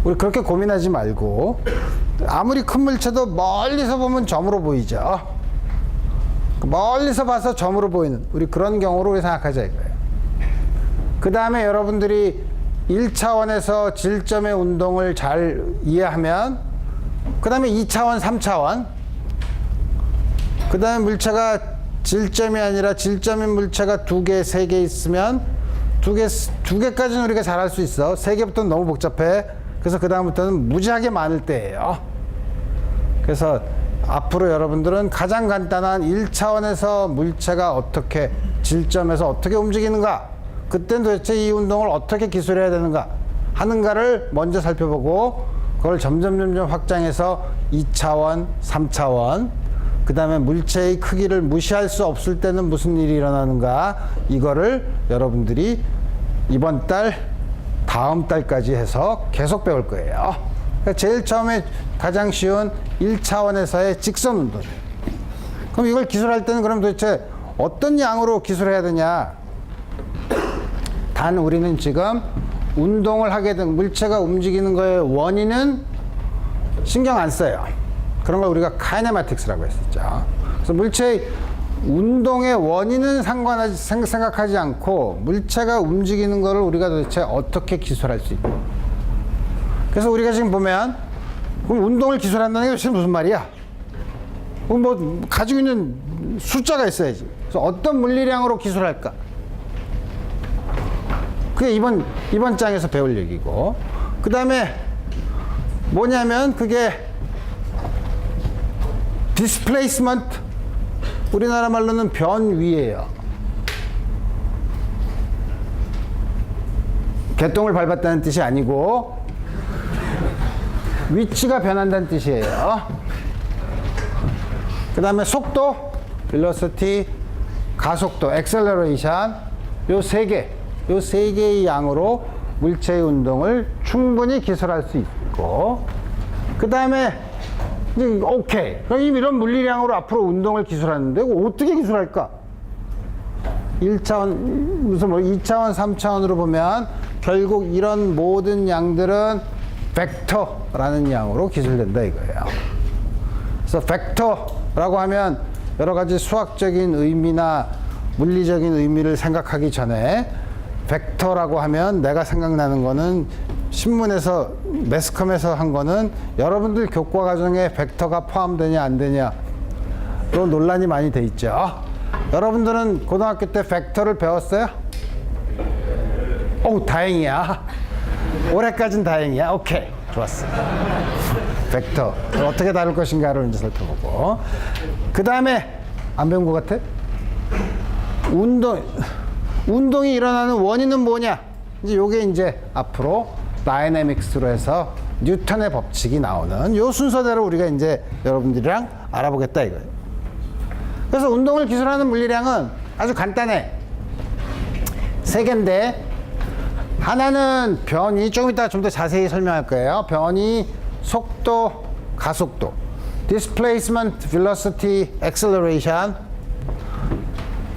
우리 그렇게 고민하지 말고 아무리 큰 물체도 멀리서 보면 점으로 보이죠. 멀리서 봐서 점으로 보이는 우리 그런 경우로 우리 생각하자 이거예요. 그 다음에 여러분들이 1차원에서 질점의 운동을 잘 이해하면 그 다음에 2차원, 3차원 그 다음에 물체가 질점이 아니라 질점인 물체가 2개, 3개 있으면 두 개까지는 우리가 잘할 수 있어. 세 개부터는 너무 복잡해. 그래서 그 다음부터는 무지하게 많을 때예요. 그래서 앞으로 여러분들은 가장 간단한 1차원에서 물체가 어떻게 질점에서 어떻게 움직이는가, 그땐 도대체 이 운동을 어떻게 기술해야 되는가 하는가를 먼저 살펴보고, 그걸 점점 확장해서 2차원, 3차원, 그 다음에 물체의 크기를 무시할 수 없을 때는 무슨 일이 일어나는가, 이거를 여러분들이 이번 달, 다음 달까지 해서 계속 배울 거예요. 그러니까 제일 처음에 가장 쉬운 1차원에서의 직선 운동. 그럼 이걸 기술할 때는 그럼 도대체 어떤 양으로 기술해야 되냐? 단 우리는 지금 운동을 하게 된 물체가 움직이는 거의 원인은 신경 안 써요. 그런 걸 우리가 카이네마틱스라고 했었죠. 그래서 물체의 운동의 원인은 생각하지 않고 물체가 움직이는 거를 우리가 도대체 어떻게 기술할 수 있고. 그래서 우리가 지금 보면, 그럼 운동을 기술한다는 게 무슨 말이야? 그럼 뭐 가지고 있는 숫자가 있어야지. 그래서 어떤 물리량으로 기술할까? 그게 이번 장에서 배울 얘기고, 그 다음에 뭐냐면 그게 displacement, 우리나라 말로는 변위예요. 개똥을 밟았다는 뜻이 아니고 위치가 변한다는 뜻이에요. 그 다음에 속도, velocity, 가속도, acceleration, 요 세 개의 양으로 물체의 운동을 충분히 기술할 수 있고, 그 다음에 이제 오케이, 그럼 이런 물리량으로 앞으로 운동을 기술하는데 어떻게 기술할까? 1차원, 무슨 뭐 2차원, 3차원으로 보면 결국 이런 모든 양들은 벡터라는 양으로 기술된다 이거예요. 그래서 벡터라고 하면 여러 가지 수학적인 의미나 물리적인 의미를 생각하기 전에, 벡터라고 하면 내가 생각나는 거는 신문에서, 매스컴에서 한 거는 여러분들 교과 과정에 벡터가 포함되냐 안 되냐로 논란이 많이 돼 있죠. 여러분들은 고등학교 때 벡터를 배웠어요? 오, 다행이야. 올해까진 다행이야. 오케이, 좋았어. 벡터 어떻게 다룰 것인가를 이제 살펴보고, 그 다음에 안 배운 것 같아? 운동이 일어나는 원인은 뭐냐? 이제 요게 이제 앞으로 다이내믹스로 해서 뉴턴의 법칙이 나오는 요 순서대로 우리가 이제 여러분들이랑 알아보겠다 이거예요. 그래서 운동을 기술하는 물리량은 아주 간단해. 세 개인데, 하나는 변이, 조금 이따 좀 더 자세히 설명할 거예요. 변이, 속도, 가속도, displacement, velocity, acceleration.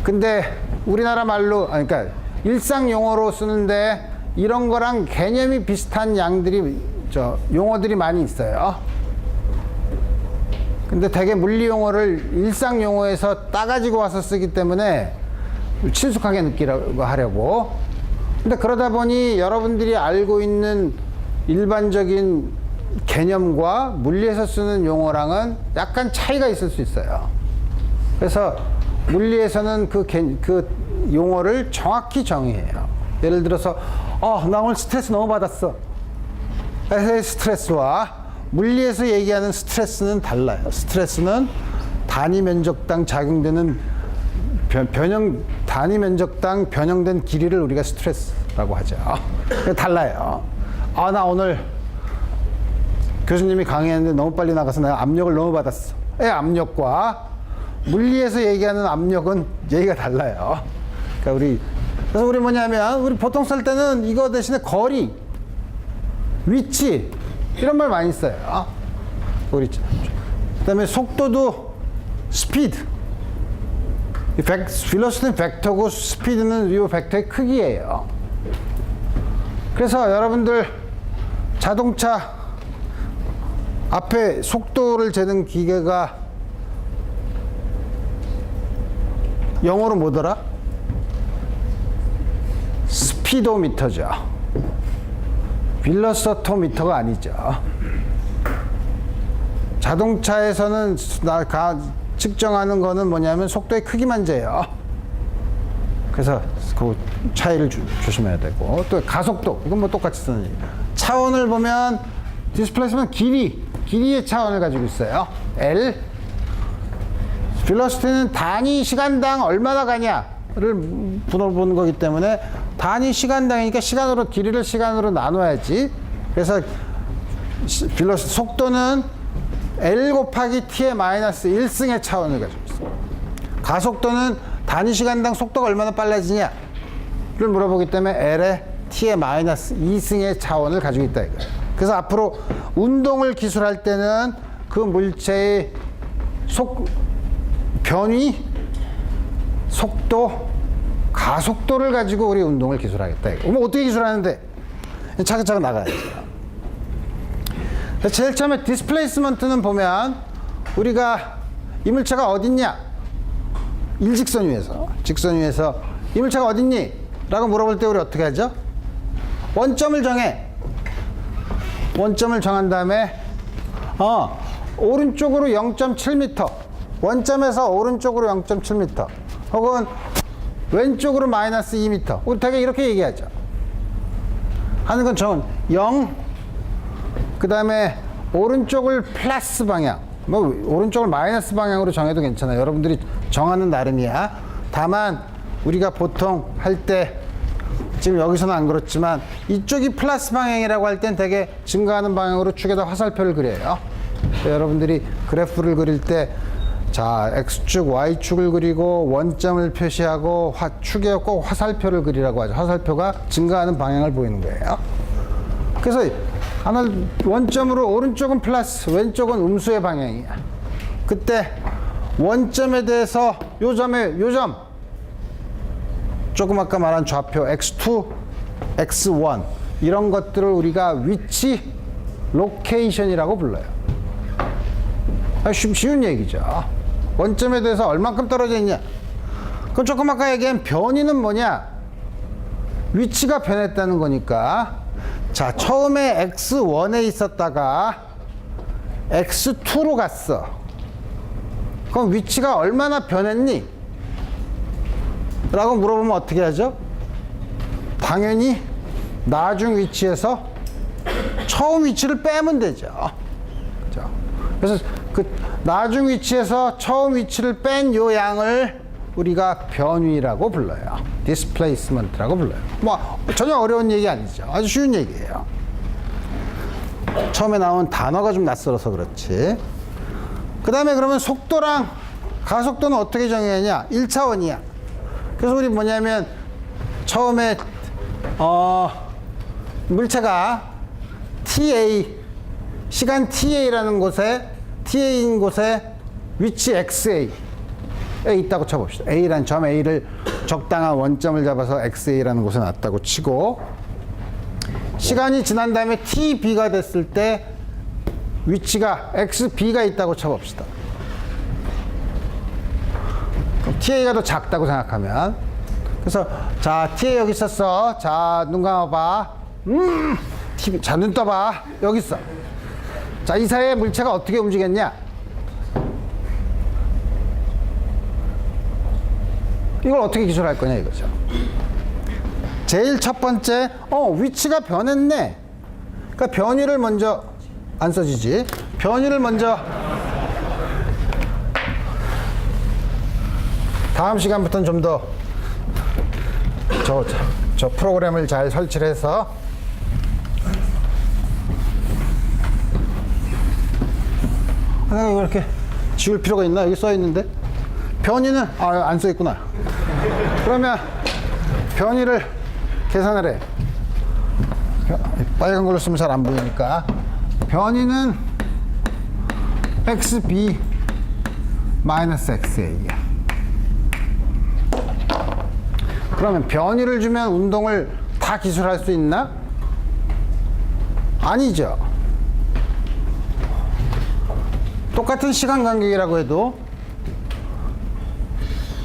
근데 우리나라 말로, 그러니까 일상 용어로 쓰는데 이런 거랑 개념이 비슷한 용어들이 많이 있어요. 근데 되게 물리 용어를 일상 용어에서 따가지고 와서 쓰기 때문에 친숙하게 느끼려고 하려고. 근데 그러다 보니 여러분들이 알고 있는 일반적인 개념과 물리에서 쓰는 용어랑은 약간 차이가 있을 수 있어요. 그래서 물리에서는 그 용어를 정확히 정의해요. 예를 들어서 나 오늘 스트레스 너무 받았어. 스트레스와 물리에서 얘기하는 스트레스는 달라요. 스트레스는 단위 면적당 작용되는 단위 면적당 변형된 길이를 우리가 스트레스라고 하죠. 달라요. 나 오늘 교수님이 강의했는데 너무 빨리 나가서 내가 압력을 너무 받았어. 압력과 물리에서 얘기하는 압력은 얘기가 달라요. 그러니까 그래서 우리 뭐냐면, 우리 보통 쓸 때는 이거 대신에 거리, 위치, 이런 말 많이 써요. 그 다음에 속도도 스피드. velocity는 벡터고 스피드는 이 벡터의 크기예요. 그래서 여러분들 자동차 앞에 속도를 재는 기계가 영어로 뭐더라? 스피도미터죠. 빌러서토미터가 아니죠. 자동차에서는 측정하는 거는 뭐냐면 속도의 크기만 재요. 그래서 그 차이를 조심해야 되고, 또 가속도, 이건 뭐 똑같이 쓰는 얘기. 차원을 보면 디스플레이스먼트 길이의 차원을 가지고 있어요. L. velocity는 단위 시간당 얼마나 가냐를 물어보는 거기 때문에 단위 시간당이니까 길이를 시간으로 나눠야지. 그래서 velocity, 속도는 L 곱하기 T의 마이너스 1승의 차원을 가지고 있어요. 가속도는 단위 시간당 속도가 얼마나 빨라지냐를 물어보기 때문에 L의 T의 마이너스 2승의 차원을 가지고 있다 이거예요. 그래서 앞으로 운동을 기술할 때는 그 물체의 변위, 속도, 가속도를 가지고 우리 운동을 기술하겠다 이거. 그럼 어떻게 기술하는데? 차근차근 나가야죠. 제일 처음에 디스플레이스먼트는 보면 우리가 이 물체가 어딨냐? 일직선 위에서, 직선 위에서 이 물체가 어딨니? 라고 물어볼 때 우리 어떻게 하죠? 원점을 정해. 원점을 정한 다음에 오른쪽으로 0.7m, 원점에서 오른쪽으로 0.7m, 혹은 왼쪽으로 마이너스 2m. 우리 되게 이렇게 얘기하죠. 하는 건 정은 0, 그 다음에 오른쪽을 플러스 방향, 뭐 오른쪽을 마이너스 방향으로 정해도 괜찮아요. 여러분들이 정하는 나름이야. 다만 우리가 보통 할 때, 지금 여기서는 안 그렇지만 이쪽이 플러스 방향이라고 할 땐 되게 증가하는 방향으로 축에다 화살표를 그려요. 여러분들이 그래프를 그릴 때, 자, X축, Y축을 그리고 원점을 표시하고 축에 꼭 화살표를 그리라고 하죠. 화살표가 증가하는 방향을 보이는 거예요. 그래서 원점으로 오른쪽은 플러스, 왼쪽은 음수의 방향이야. 그때 원점에 대해서 요점, 조금 아까 말한 좌표 X2, X1 이런 것들을 우리가 위치, 로케이션이라고 불러요. 쉬운 얘기죠. 원점에 대해서 얼만큼 떨어져 있냐? 그럼 조금 아까 얘기한 변이는 뭐냐? 위치가 변했다는 거니까, 자, 처음에 X1에 있었다가 X2로 갔어. 그럼 위치가 얼마나 변했니? 라고 물어보면 어떻게 하죠? 당연히 나중 위치에서 처음 위치를 빼면 되죠. 그죠? 그래서 그 나중 위치에서 처음 위치를 뺀 요 양을 우리가 변위라고 불러요. 디스플레이스먼트라고 불러요. 뭐 전혀 어려운 얘기 아니죠. 아주 쉬운 얘기예요. 처음에 나온 단어가 좀 낯설어서 그렇지. 그 다음에 그러면 속도랑 가속도는 어떻게 정해야냐? 1차원이야. 그래서 우리 뭐냐면 처음에 물체가 TA, 시간 TA라는 곳에, TA인 곳에 위치 XA에 있다고 쳐봅시다. A라는 점 A를 적당한 원점을 잡아서 XA라는 곳에 놨다고 치고, 시간이 지난 다음에 TB가 됐을 때 위치가 XB가 있다고 쳐봅시다. 그럼 TA가 더 작다고 생각하면, 그래서 자, TA 여기 있었어. 자, 눈 감아봐. TV, 자, 눈 떠봐. 여기 있어. 자, 이 사이에 물체가 어떻게 움직였냐? 이걸 어떻게 기술할 거냐 이거죠. 제일 첫 번째, 위치가 변했네. 그러니까 변위를 먼저, 안 써지지. 변위를 먼저, 다음 시간부터는 좀 더 저 프로그램을 잘 설치를 해서 이거 이렇게 지울 필요가 있나? 여기 써 있는데. 변위는 안 써 있구나. 그러면 변위를 계산을 해. 빨간 걸로 쓰면 잘 안 보이니까. 변위는 XB 마이너스 XA야. 그러면 변위를 주면 운동을 다 기술할 수 있나? 아니죠. 똑같은 시간 간격이라고 해도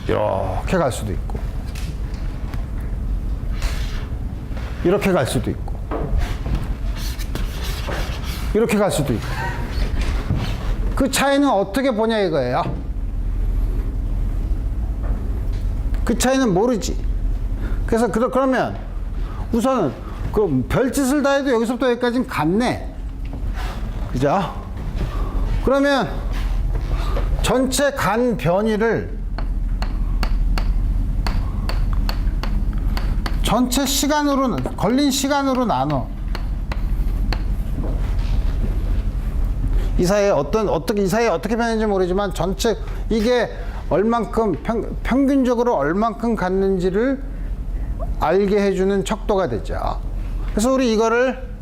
이렇게 갈 수도 있고, 이렇게 갈 수도 있고, 이렇게 갈 수도 있고. 그 차이는 어떻게 보냐 이거예요. 그 차이는 모르지. 그래서 그러면 우선은 그 별짓을 다 해도 여기서부터 여기까지는 같네. 그죠? 그러면 전체 간 변이를 전체 시간으로, 걸린 시간으로 나눠. 이 사이에 어떻게, 이 사이에 어떻게 변했는지 모르지만 전체, 이게 얼만큼, 평균적으로 얼만큼 갔는지를 알게 해주는 척도가 되죠. 그래서 우리 이거를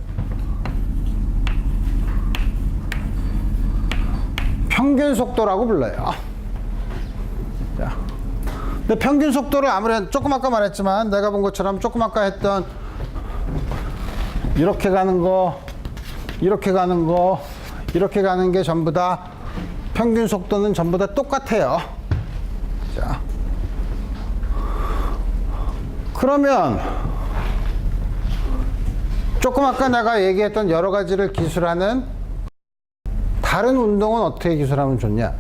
평균 속도라고 불러요. 자. 근데 평균 속도를 아무래도 조금 아까 말했지만 내가 본 것처럼 조금 아까 했던 이렇게 가는 거, 이렇게 가는 거, 이렇게 가는 게 전부 다 평균 속도는 전부 다 똑같아요. 자. 그러면 조금 아까 내가 얘기했던 여러 가지를 기술하는 다른 운동은 어떻게 기술하면 좋냐?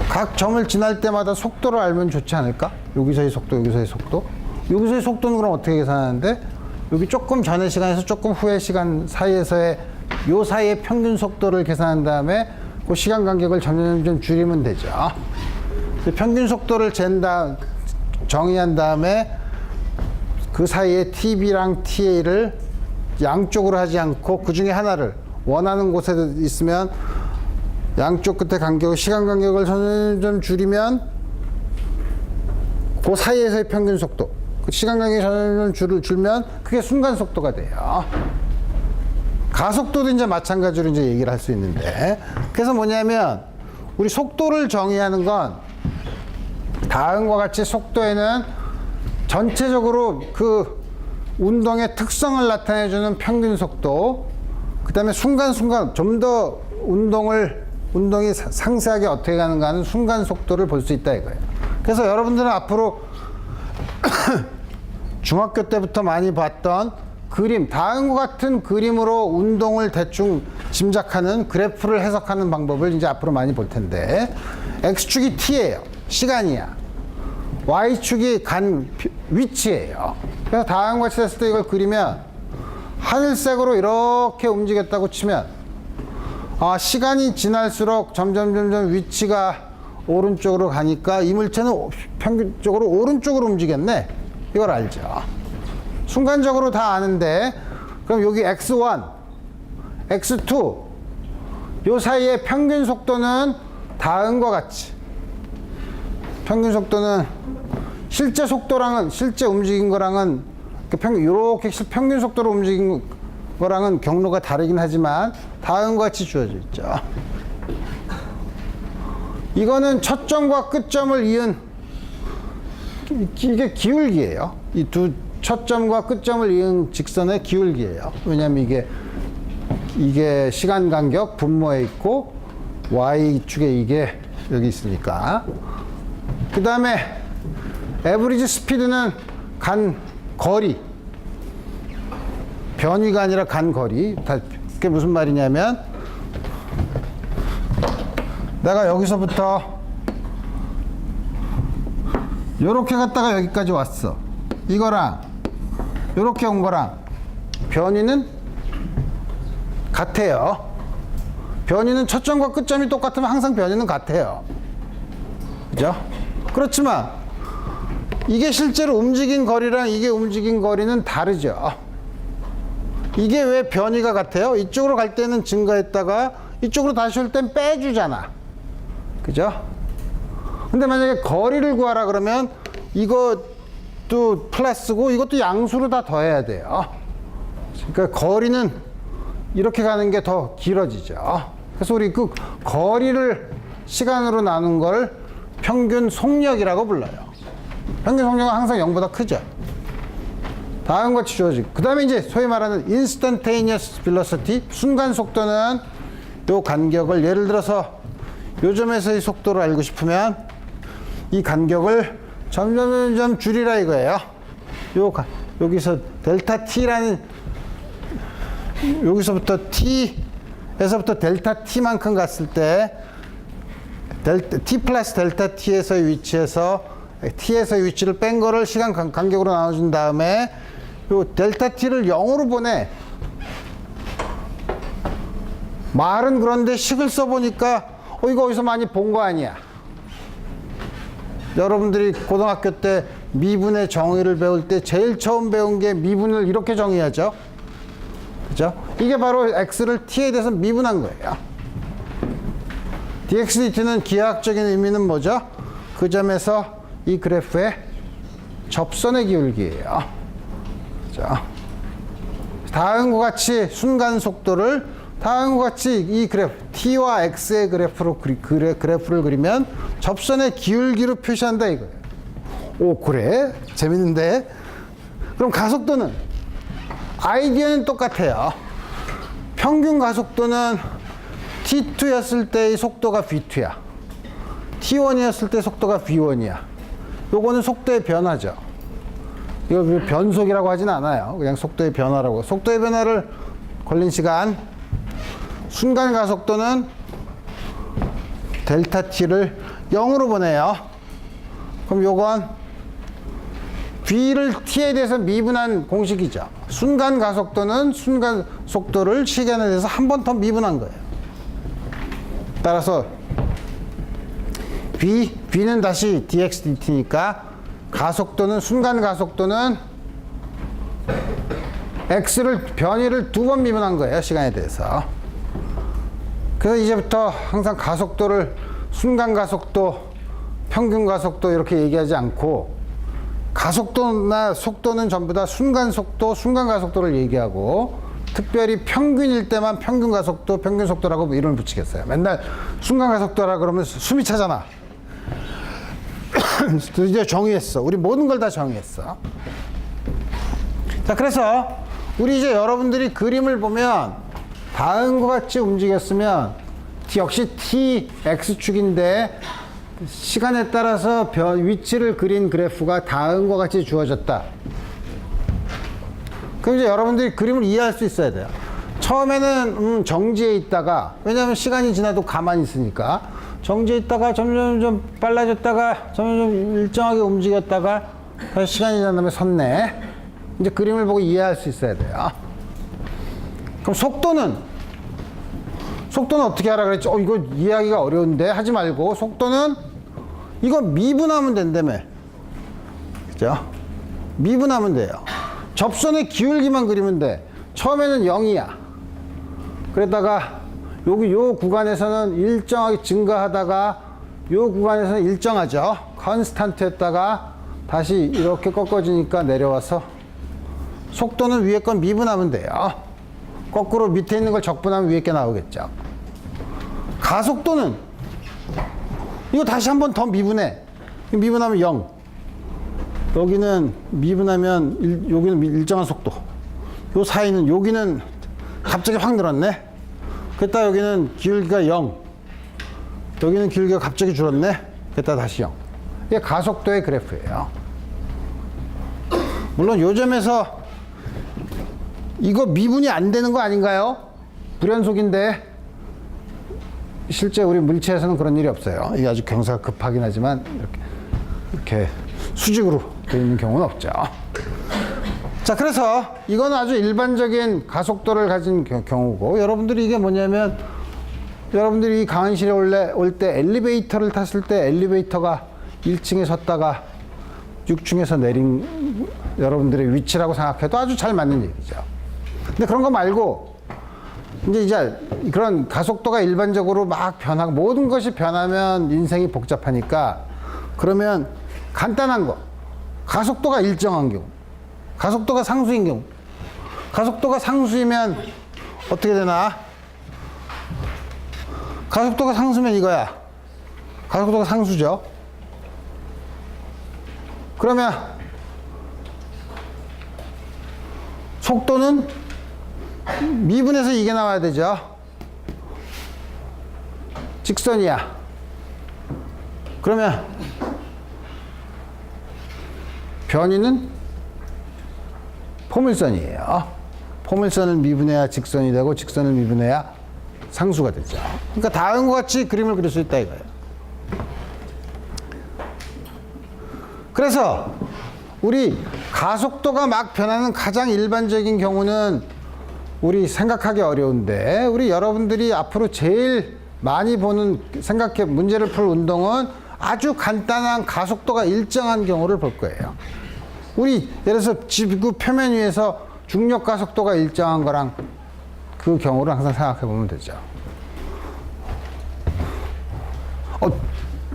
각 점을 지날 때마다 속도를 알면 좋지 않을까? 여기서의 속도, 여기서의 속도. 여기서의 속도는 그럼 어떻게 계산하는데? 여기 조금 전의 시간에서 조금 후의 시간 사이에서의 요 사이의 평균 속도를 계산한 다음에 그 시간 간격을 점점 줄이면 되죠. 평균 속도를 정의한 다음에 그 사이에 TB랑 TA를 양쪽으로 하지 않고 그 중에 하나를 원하는 곳에 있으면 양쪽 끝에 간격을, 시간 간격을 점점 줄이면 그 사이에서의 평균 속도, 그 시간 간격이 점점 줄면 그게 순간 속도가 돼요. 가속도도 이제 마찬가지로 이제 얘기를 할 수 있는데, 그래서 뭐냐면 우리 속도를 정의하는 건 다음과 같이 속도에는 전체적으로 그 운동의 특성을 나타내주는 평균 속도, 그 다음에 순간순간 좀 더 운동이 상세하게 어떻게 가는가 하는 순간 속도를 볼 수 있다 이거예요. 그래서 여러분들은 앞으로 중학교 때부터 많이 봤던 그림, 다음과 같은 그림으로 운동을 대충 짐작하는 그래프를 해석하는 방법을 이제 앞으로 많이 볼 텐데, X축이 T예요. 시간이야. Y축이 간 위치예요. 그래서 다음과 같이 됐을 때 이걸 그리면 하늘색으로 이렇게 움직였다고 치면 시간이 지날수록 점점 위치가 오른쪽으로 가니까 이 물체는 평균적으로 오른쪽으로 움직였네. 이걸 알죠. 순간적으로 다 아는데, 그럼 여기 X1, X2 요 사이의 평균 속도는 다음과 같이, 평균 속도는 실제 속도랑은, 실제 움직인 거랑은 이렇게 평균 속도로 움직인 거랑은 경로가 다르긴 하지만 다음과 같이 주어져 있죠. 이거는 첫 점과 끝 점을 이은, 이게 기울기예요. 이 두 첫 점과 끝 점을 이은 직선의 기울기예요. 왜냐하면 이게 시간 간격 분모에 있고 Y축에 이게 여기 있으니까. 그 다음에 에버리지 스피드는 간 거리, 변위가 아니라 간 거리. 그게 무슨 말이냐면 내가 여기서부터 요렇게 갔다가 여기까지 왔어. 이거랑 요렇게 온 거랑 변위는 같아요. 변위는 첫 점과 끝 점이 똑같으면 항상 변위는 같아요. 그죠? 그렇지만 이게 실제로 움직인 거리랑 이게 움직인 거리는 다르죠. 이게 왜 변이가 같아요? 이쪽으로 갈 때는 증가했다가 이쪽으로 다시 올 땐 빼주잖아. 그죠? 근데 만약에 거리를 구하라 그러면 이것도 플러스고 이것도 양수로 다 더해야 돼요. 그러니까 거리는 이렇게 가는 게 더 길어지죠. 그래서 우리 그 거리를 시간으로 나눈 걸 평균 속력이라고 불러요. 평균 속력은 항상 0보다 크죠. 다음과 같이 주어지고, 그 다음에 이제 소위 말하는 instantaneous velocity, 순간 속도는 요 간격을, 예를 들어서 요 점에서의 속도를 알고 싶으면 이 간격을 점점 줄이라 이거예요. 여기서 델타 t라는, 여기서부터 t에서부터 델타 t만큼 갔을 때 t 플러스 델타 t에서의 위치에서 t에서의 위치를 뺀 거를 시간 간격으로 나눠준 다음에 요 델타 t를 0으로 보내. 말은 그런데 식을 써보니까 이거 어디서 많이 본 거 아니야. 여러분들이 고등학교 때 미분의 정의를 배울 때 제일 처음 배운 게 미분을 이렇게 정의하죠. 그죠? 이게 바로 x를 t에 대해서 미분한 거예요. dx dt는 기하학적인 의미는 뭐죠? 그 점에서 이 그래프의 접선의 기울기예요. 그죠? 다음과 같이 순간 속도를 다음과 같이 이 그래프 t와 x의 그래프를 그리면 접선의 기울기로 표시한다 이거예요. 오, 그래? 재밌는데? 그럼 가속도는 아이디어는 똑같아요. 평균 가속도는 t2였을 때의 속도가 v2야. t1이었을 때 속도가 v1이야. 요거는 속도의 변화죠. 이걸 변속이라고 하진 않아요. 그냥 속도의 변화라고. 속도의 변화를 걸린 시간, 순간 가속도는 델타 t를 0으로 보내요. 그럼 요건 v를 t에 대해서 미분한 공식이죠. 순간 가속도는 순간 속도를 시간에 대해서 한 번 더 미분한 거예요. 따라서 v는 다시 dx dt니까 가속도는 순간 가속도는 x를 변이를 두 번 미분한 거예요. 시간에 대해서. 그래서 이제부터 항상 가속도를 순간 가속도, 평균 가속도 이렇게 얘기하지 않고 가속도나 속도는 전부 다 순간 속도, 순간 가속도를 얘기하고 특별히 평균일 때만 평균 가속도, 평균 속도라고 이름을 붙이겠어요. 맨날 순간 가속도라 그러면 숨이 차잖아. 이제 정의했어. 우리 모든 걸 다 정의했어. 자, 그래서 우리 이제 여러분들이 그림을 보면 다음과 같이 움직였으면 역시 t x축인데 시간에 따라서 위치를 그린 그래프가 다음과 같이 주어졌다. 그럼 이제 여러분들이 그림을 이해할 수 있어야 돼요. 처음에는 정지해 있다가, 왜냐하면 시간이 지나도 가만히 있으니까 정지해 있다가 점점 빨라졌다가 점점 일정하게 움직였다가 다시 시간이 지난 다음에 섰네. 이제 그림을 보고 이해할 수 있어야 돼요. 그럼 속도는 어떻게 하라 그랬지? 이거 이해하기가 어려운데 하지 말고 속도는 이거 미분하면 된다며. 그죠? 미분하면 돼요. 접선의 기울기만 그리면 돼. 처음에는 0이야. 그러다가 여기 요 구간에서는 일정하게 증가하다가 요 구간에서는 일정하죠. 컨스탄트였다가 다시 이렇게 꺾어지니까 내려와서 속도는 위에 건 미분하면 돼요. 거꾸로 밑에 있는 걸 적분하면 위에 게 나오겠죠. 가속도는 이거 다시 한 번 더 미분해. 미분하면 0. 여기는 미분하면 여기는 일정한 속도. 요 사이는 여기는 갑자기 확 늘었네. 그랬다 여기는 기울기가 0. 여기는 기울기가 갑자기 줄었네. 그랬다 다시 0. 이게 가속도의 그래프예요. 물론 요 점에서 이거 미분이 안 되는 거 아닌가요? 불연속인데 실제 우리 물체에서는 그런 일이 없어요. 이게 아주 경사가 급하긴 하지만 이렇게 수직으로 되어 있는 경우는 없죠. 자, 그래서 이건 아주 일반적인 가속도를 가진 경우고, 여러분들이 이게 뭐냐면 여러분들이 이 강의실에 올 때 엘리베이터를 탔을 때 엘리베이터가 1층에 섰다가 6층에서 내린 여러분들의 위치라고 생각해도 아주 잘 맞는 얘기죠. 근데 그런 거 말고 이제 그런 가속도가 일반적으로 막 변하고 모든 것이 변하면 인생이 복잡하니까, 그러면 간단한 거, 가속도가 일정한 경우, 가속도가 상수인 경우, 가속도가 상수이면 어떻게 되나? 가속도가 상수면 이거야. 가속도가 상수죠. 그러면 속도는 미분에서 이게 나와야 되죠. 직선이야. 그러면 변이는 포물선이에요. 포물선을 미분해야 직선이 되고 직선을 미분해야 상수가 되죠. 그러니까 다음과 같이 그림을 그릴 수 있다 이거예요. 그래서 우리 가속도가 막 변하는 가장 일반적인 경우는 우리 생각하기 어려운데, 우리 여러분들이 앞으로 제일 많이 보는 문제를 풀 운동은 아주 간단한 가속도가 일정한 경우를 볼 거예요. 우리 예를 들어서 지구 표면 위에서 중력 가속도가 일정한 거랑 그 경우를 항상 생각해 보면 되죠.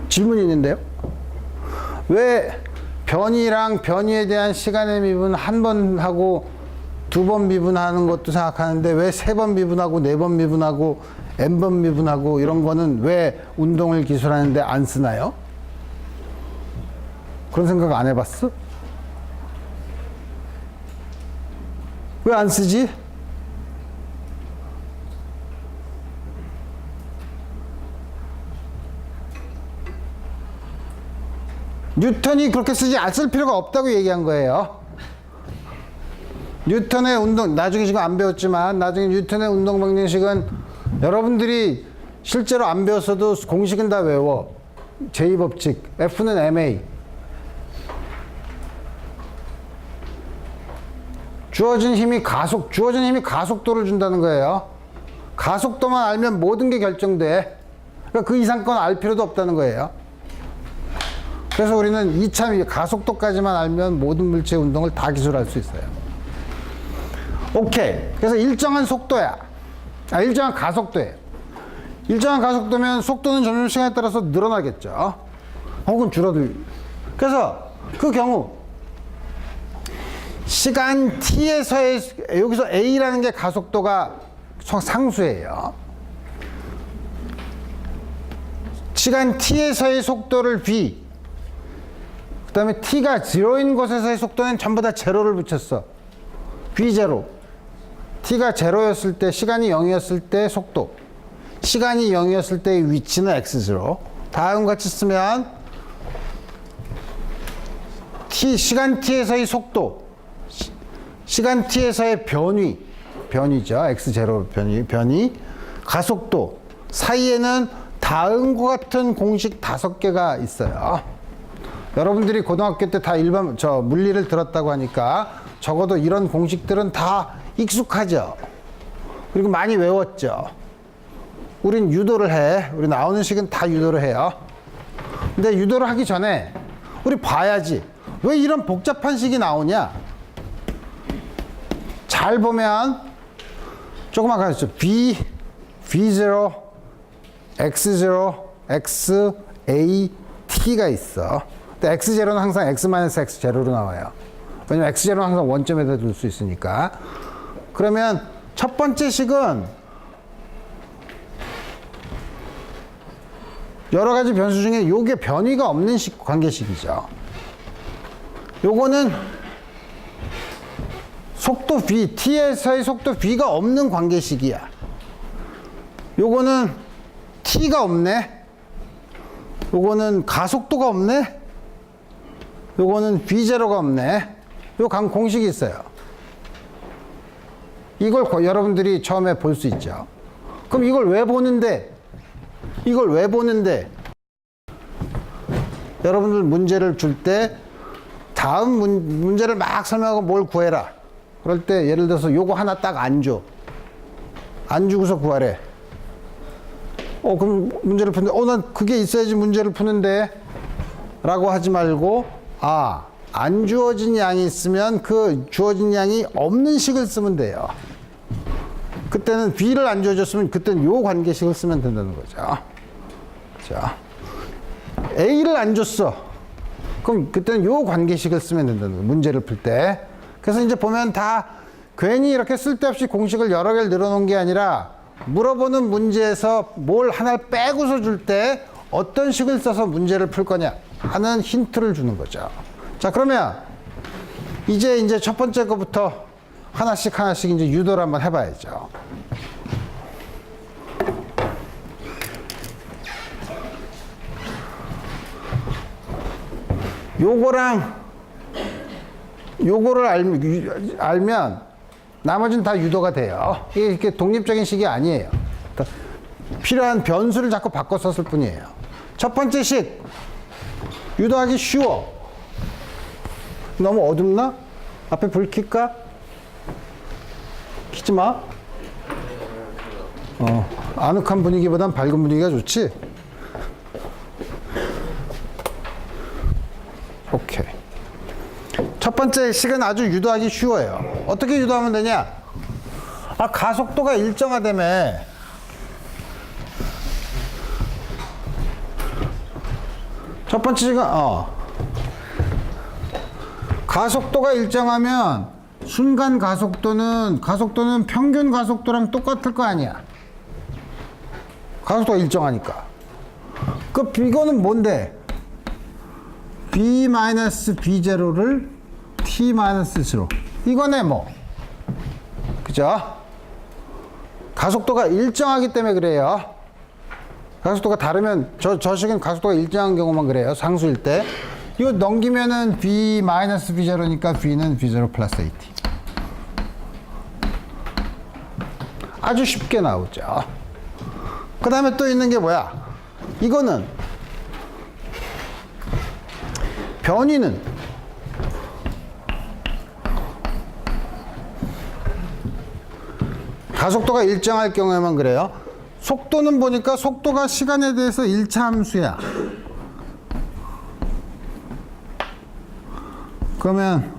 질문이 있는데요. 왜 변이랑 변이에 대한 시간의 미분 한 번 하고 두 번 미분하는 것도 생각하는데 왜 세 번 미분하고 네 번 미분하고 n번 미분하고 이런 거는 왜 운동을 기술하는데 안 쓰나요? 그런 생각 안 해봤어? 왜 안 쓰지? 뉴턴이 그렇게 쓰지 안 쓸 필요가 없다고 얘기한 거예요. 뉴턴의 운동, 나중에 지금 안 배웠지만 나중에 뉴턴의 운동 방정식은 여러분들이 실제로 안 배웠어도 공식은 다 외워. 제2법칙, F는 ma. 주어진 힘이 가속도를 준다는 거예요. 가속도만 알면 모든 게 결정돼. 그러니까 그 이상 건 알 필요도 없다는 거예요. 그래서 우리는 2차 가속도까지만 알면 모든 물체의 운동을 다 기술할 수 있어요. 오케이. 그래서 일정한 속도야. 일정한 가속도예요. 일정한 가속도면 속도는 점점 시간에 따라서 늘어나겠죠. 혹은 줄어들. 그래서 그 경우 시간 t에서의 여기서 a라는 게 가속도가 상수예요. 시간 t에서의 속도를 v, 그 다음에 t가 0인 곳에서의 속도는 전부 다 제로를 붙였어. v0. t가 0였을 때, 시간이 0이었을 때 속도, 시간이 0이었을 때의 위치는 x0. 다음과 같이 쓰면 시간 t에서의 속도, 시간 t에서의 변위죠. x0 변위, 가속도 사이에는 다음과 같은 공식 5개가 있어요. 여러분들이 고등학교 때 다 물리를 들었다고 하니까 적어도 이런 공식들은 다 익숙하죠. 그리고 많이 외웠죠. 우린 유도를 해. 우리 나오는 식은 다 유도를 해요. 근데 유도를 하기 전에 우리 봐야지. 왜 이런 복잡한 식이 나오냐? 잘 보면 조금만 가르쳐. V0, X0, X, A, T가 있어. 근데 X0는 항상 X-X0로 나와요. 왜냐면 X0는 항상 원점에다 둘 수 있으니까. 그러면 첫 번째 식은 여러 가지 변수 중에 요게 변이가 없는 관계식이죠. 요거는 속도 v, t에서의 속도 v가 없는 관계식이야. 요거는 t가 없네. 요거는 가속도가 없네. 요거는 v0가 없네. 요 공식이 있어요. 이걸 여러분들이 처음에 볼 수 있죠. 그럼 이걸 왜 보는데? 여러분들 문제를 줄 때 다음 문제를 막 설명하고 뭘 구해라. 그럴 때 예를 들어서 요거 하나 딱 안 줘. 안 주고서 구하래. 그럼 문제를 푸는데, 난 그게 있어야지 문제를 푸는데 라고 하지 말고, 안 주어진 양이 있으면 그 주어진 양이 없는 식을 쓰면 돼요. 그때는 B를 안 주어졌으면 그때는 요 관계식을 쓰면 된다는 거죠. 자, A를 안 줬어. 그럼 그때는 요 관계식을 쓰면 된다는 거예요. 문제를 풀 때. 그래서 이제 보면 다 괜히 이렇게 쓸데없이 공식을 여러 개를 늘어놓은 게 아니라 물어보는 문제에서 뭘 하나를 빼고서 줄 때 어떤 식을 써서 문제를 풀 거냐 하는 힌트를 주는 거죠. 자, 그러면 이제 첫 번째 거부터 하나씩 이제 유도를 한번 해봐야죠. 요거를 알면 나머지는 다 유도가 돼요. 이게 이렇게 독립적인 식이 아니에요. 필요한 변수를 자꾸 바꿔 썼을 뿐이에요. 첫 번째 식 유도하기 쉬워. 너무 어둡나? 앞에 불 켤까? 켜지 마. 아늑한 분위기보단 밝은 분위기가 좋지? 오케이. 첫 번째 식은 아주 유도하기 쉬워요. 어떻게 유도하면 되냐? 가속도가 일정하다며. 첫 번째 식은, 가속도가 일정하면 순간 가속도는 평균 가속도랑 똑같을 거 아니야. 가속도가 일정하니까. 이거는 뭔데? b-b0를 t-0. 이거네, 뭐. 그죠? 가속도가 일정하기 때문에 그래요. 가속도가 다르면, 저 식은 가속도가 일정한 경우만 그래요. 상수일 때. 이거 넘기면은 b-b0니까 b는 b0 플러스 at. 아주 쉽게 나오죠. 그 다음에 또 있는 게 뭐야? 이거는 변위는 가속도가 일정할 경우에만 그래요. 속도는 보니까 속도가 시간에 대해서 1차 함수야. 그러면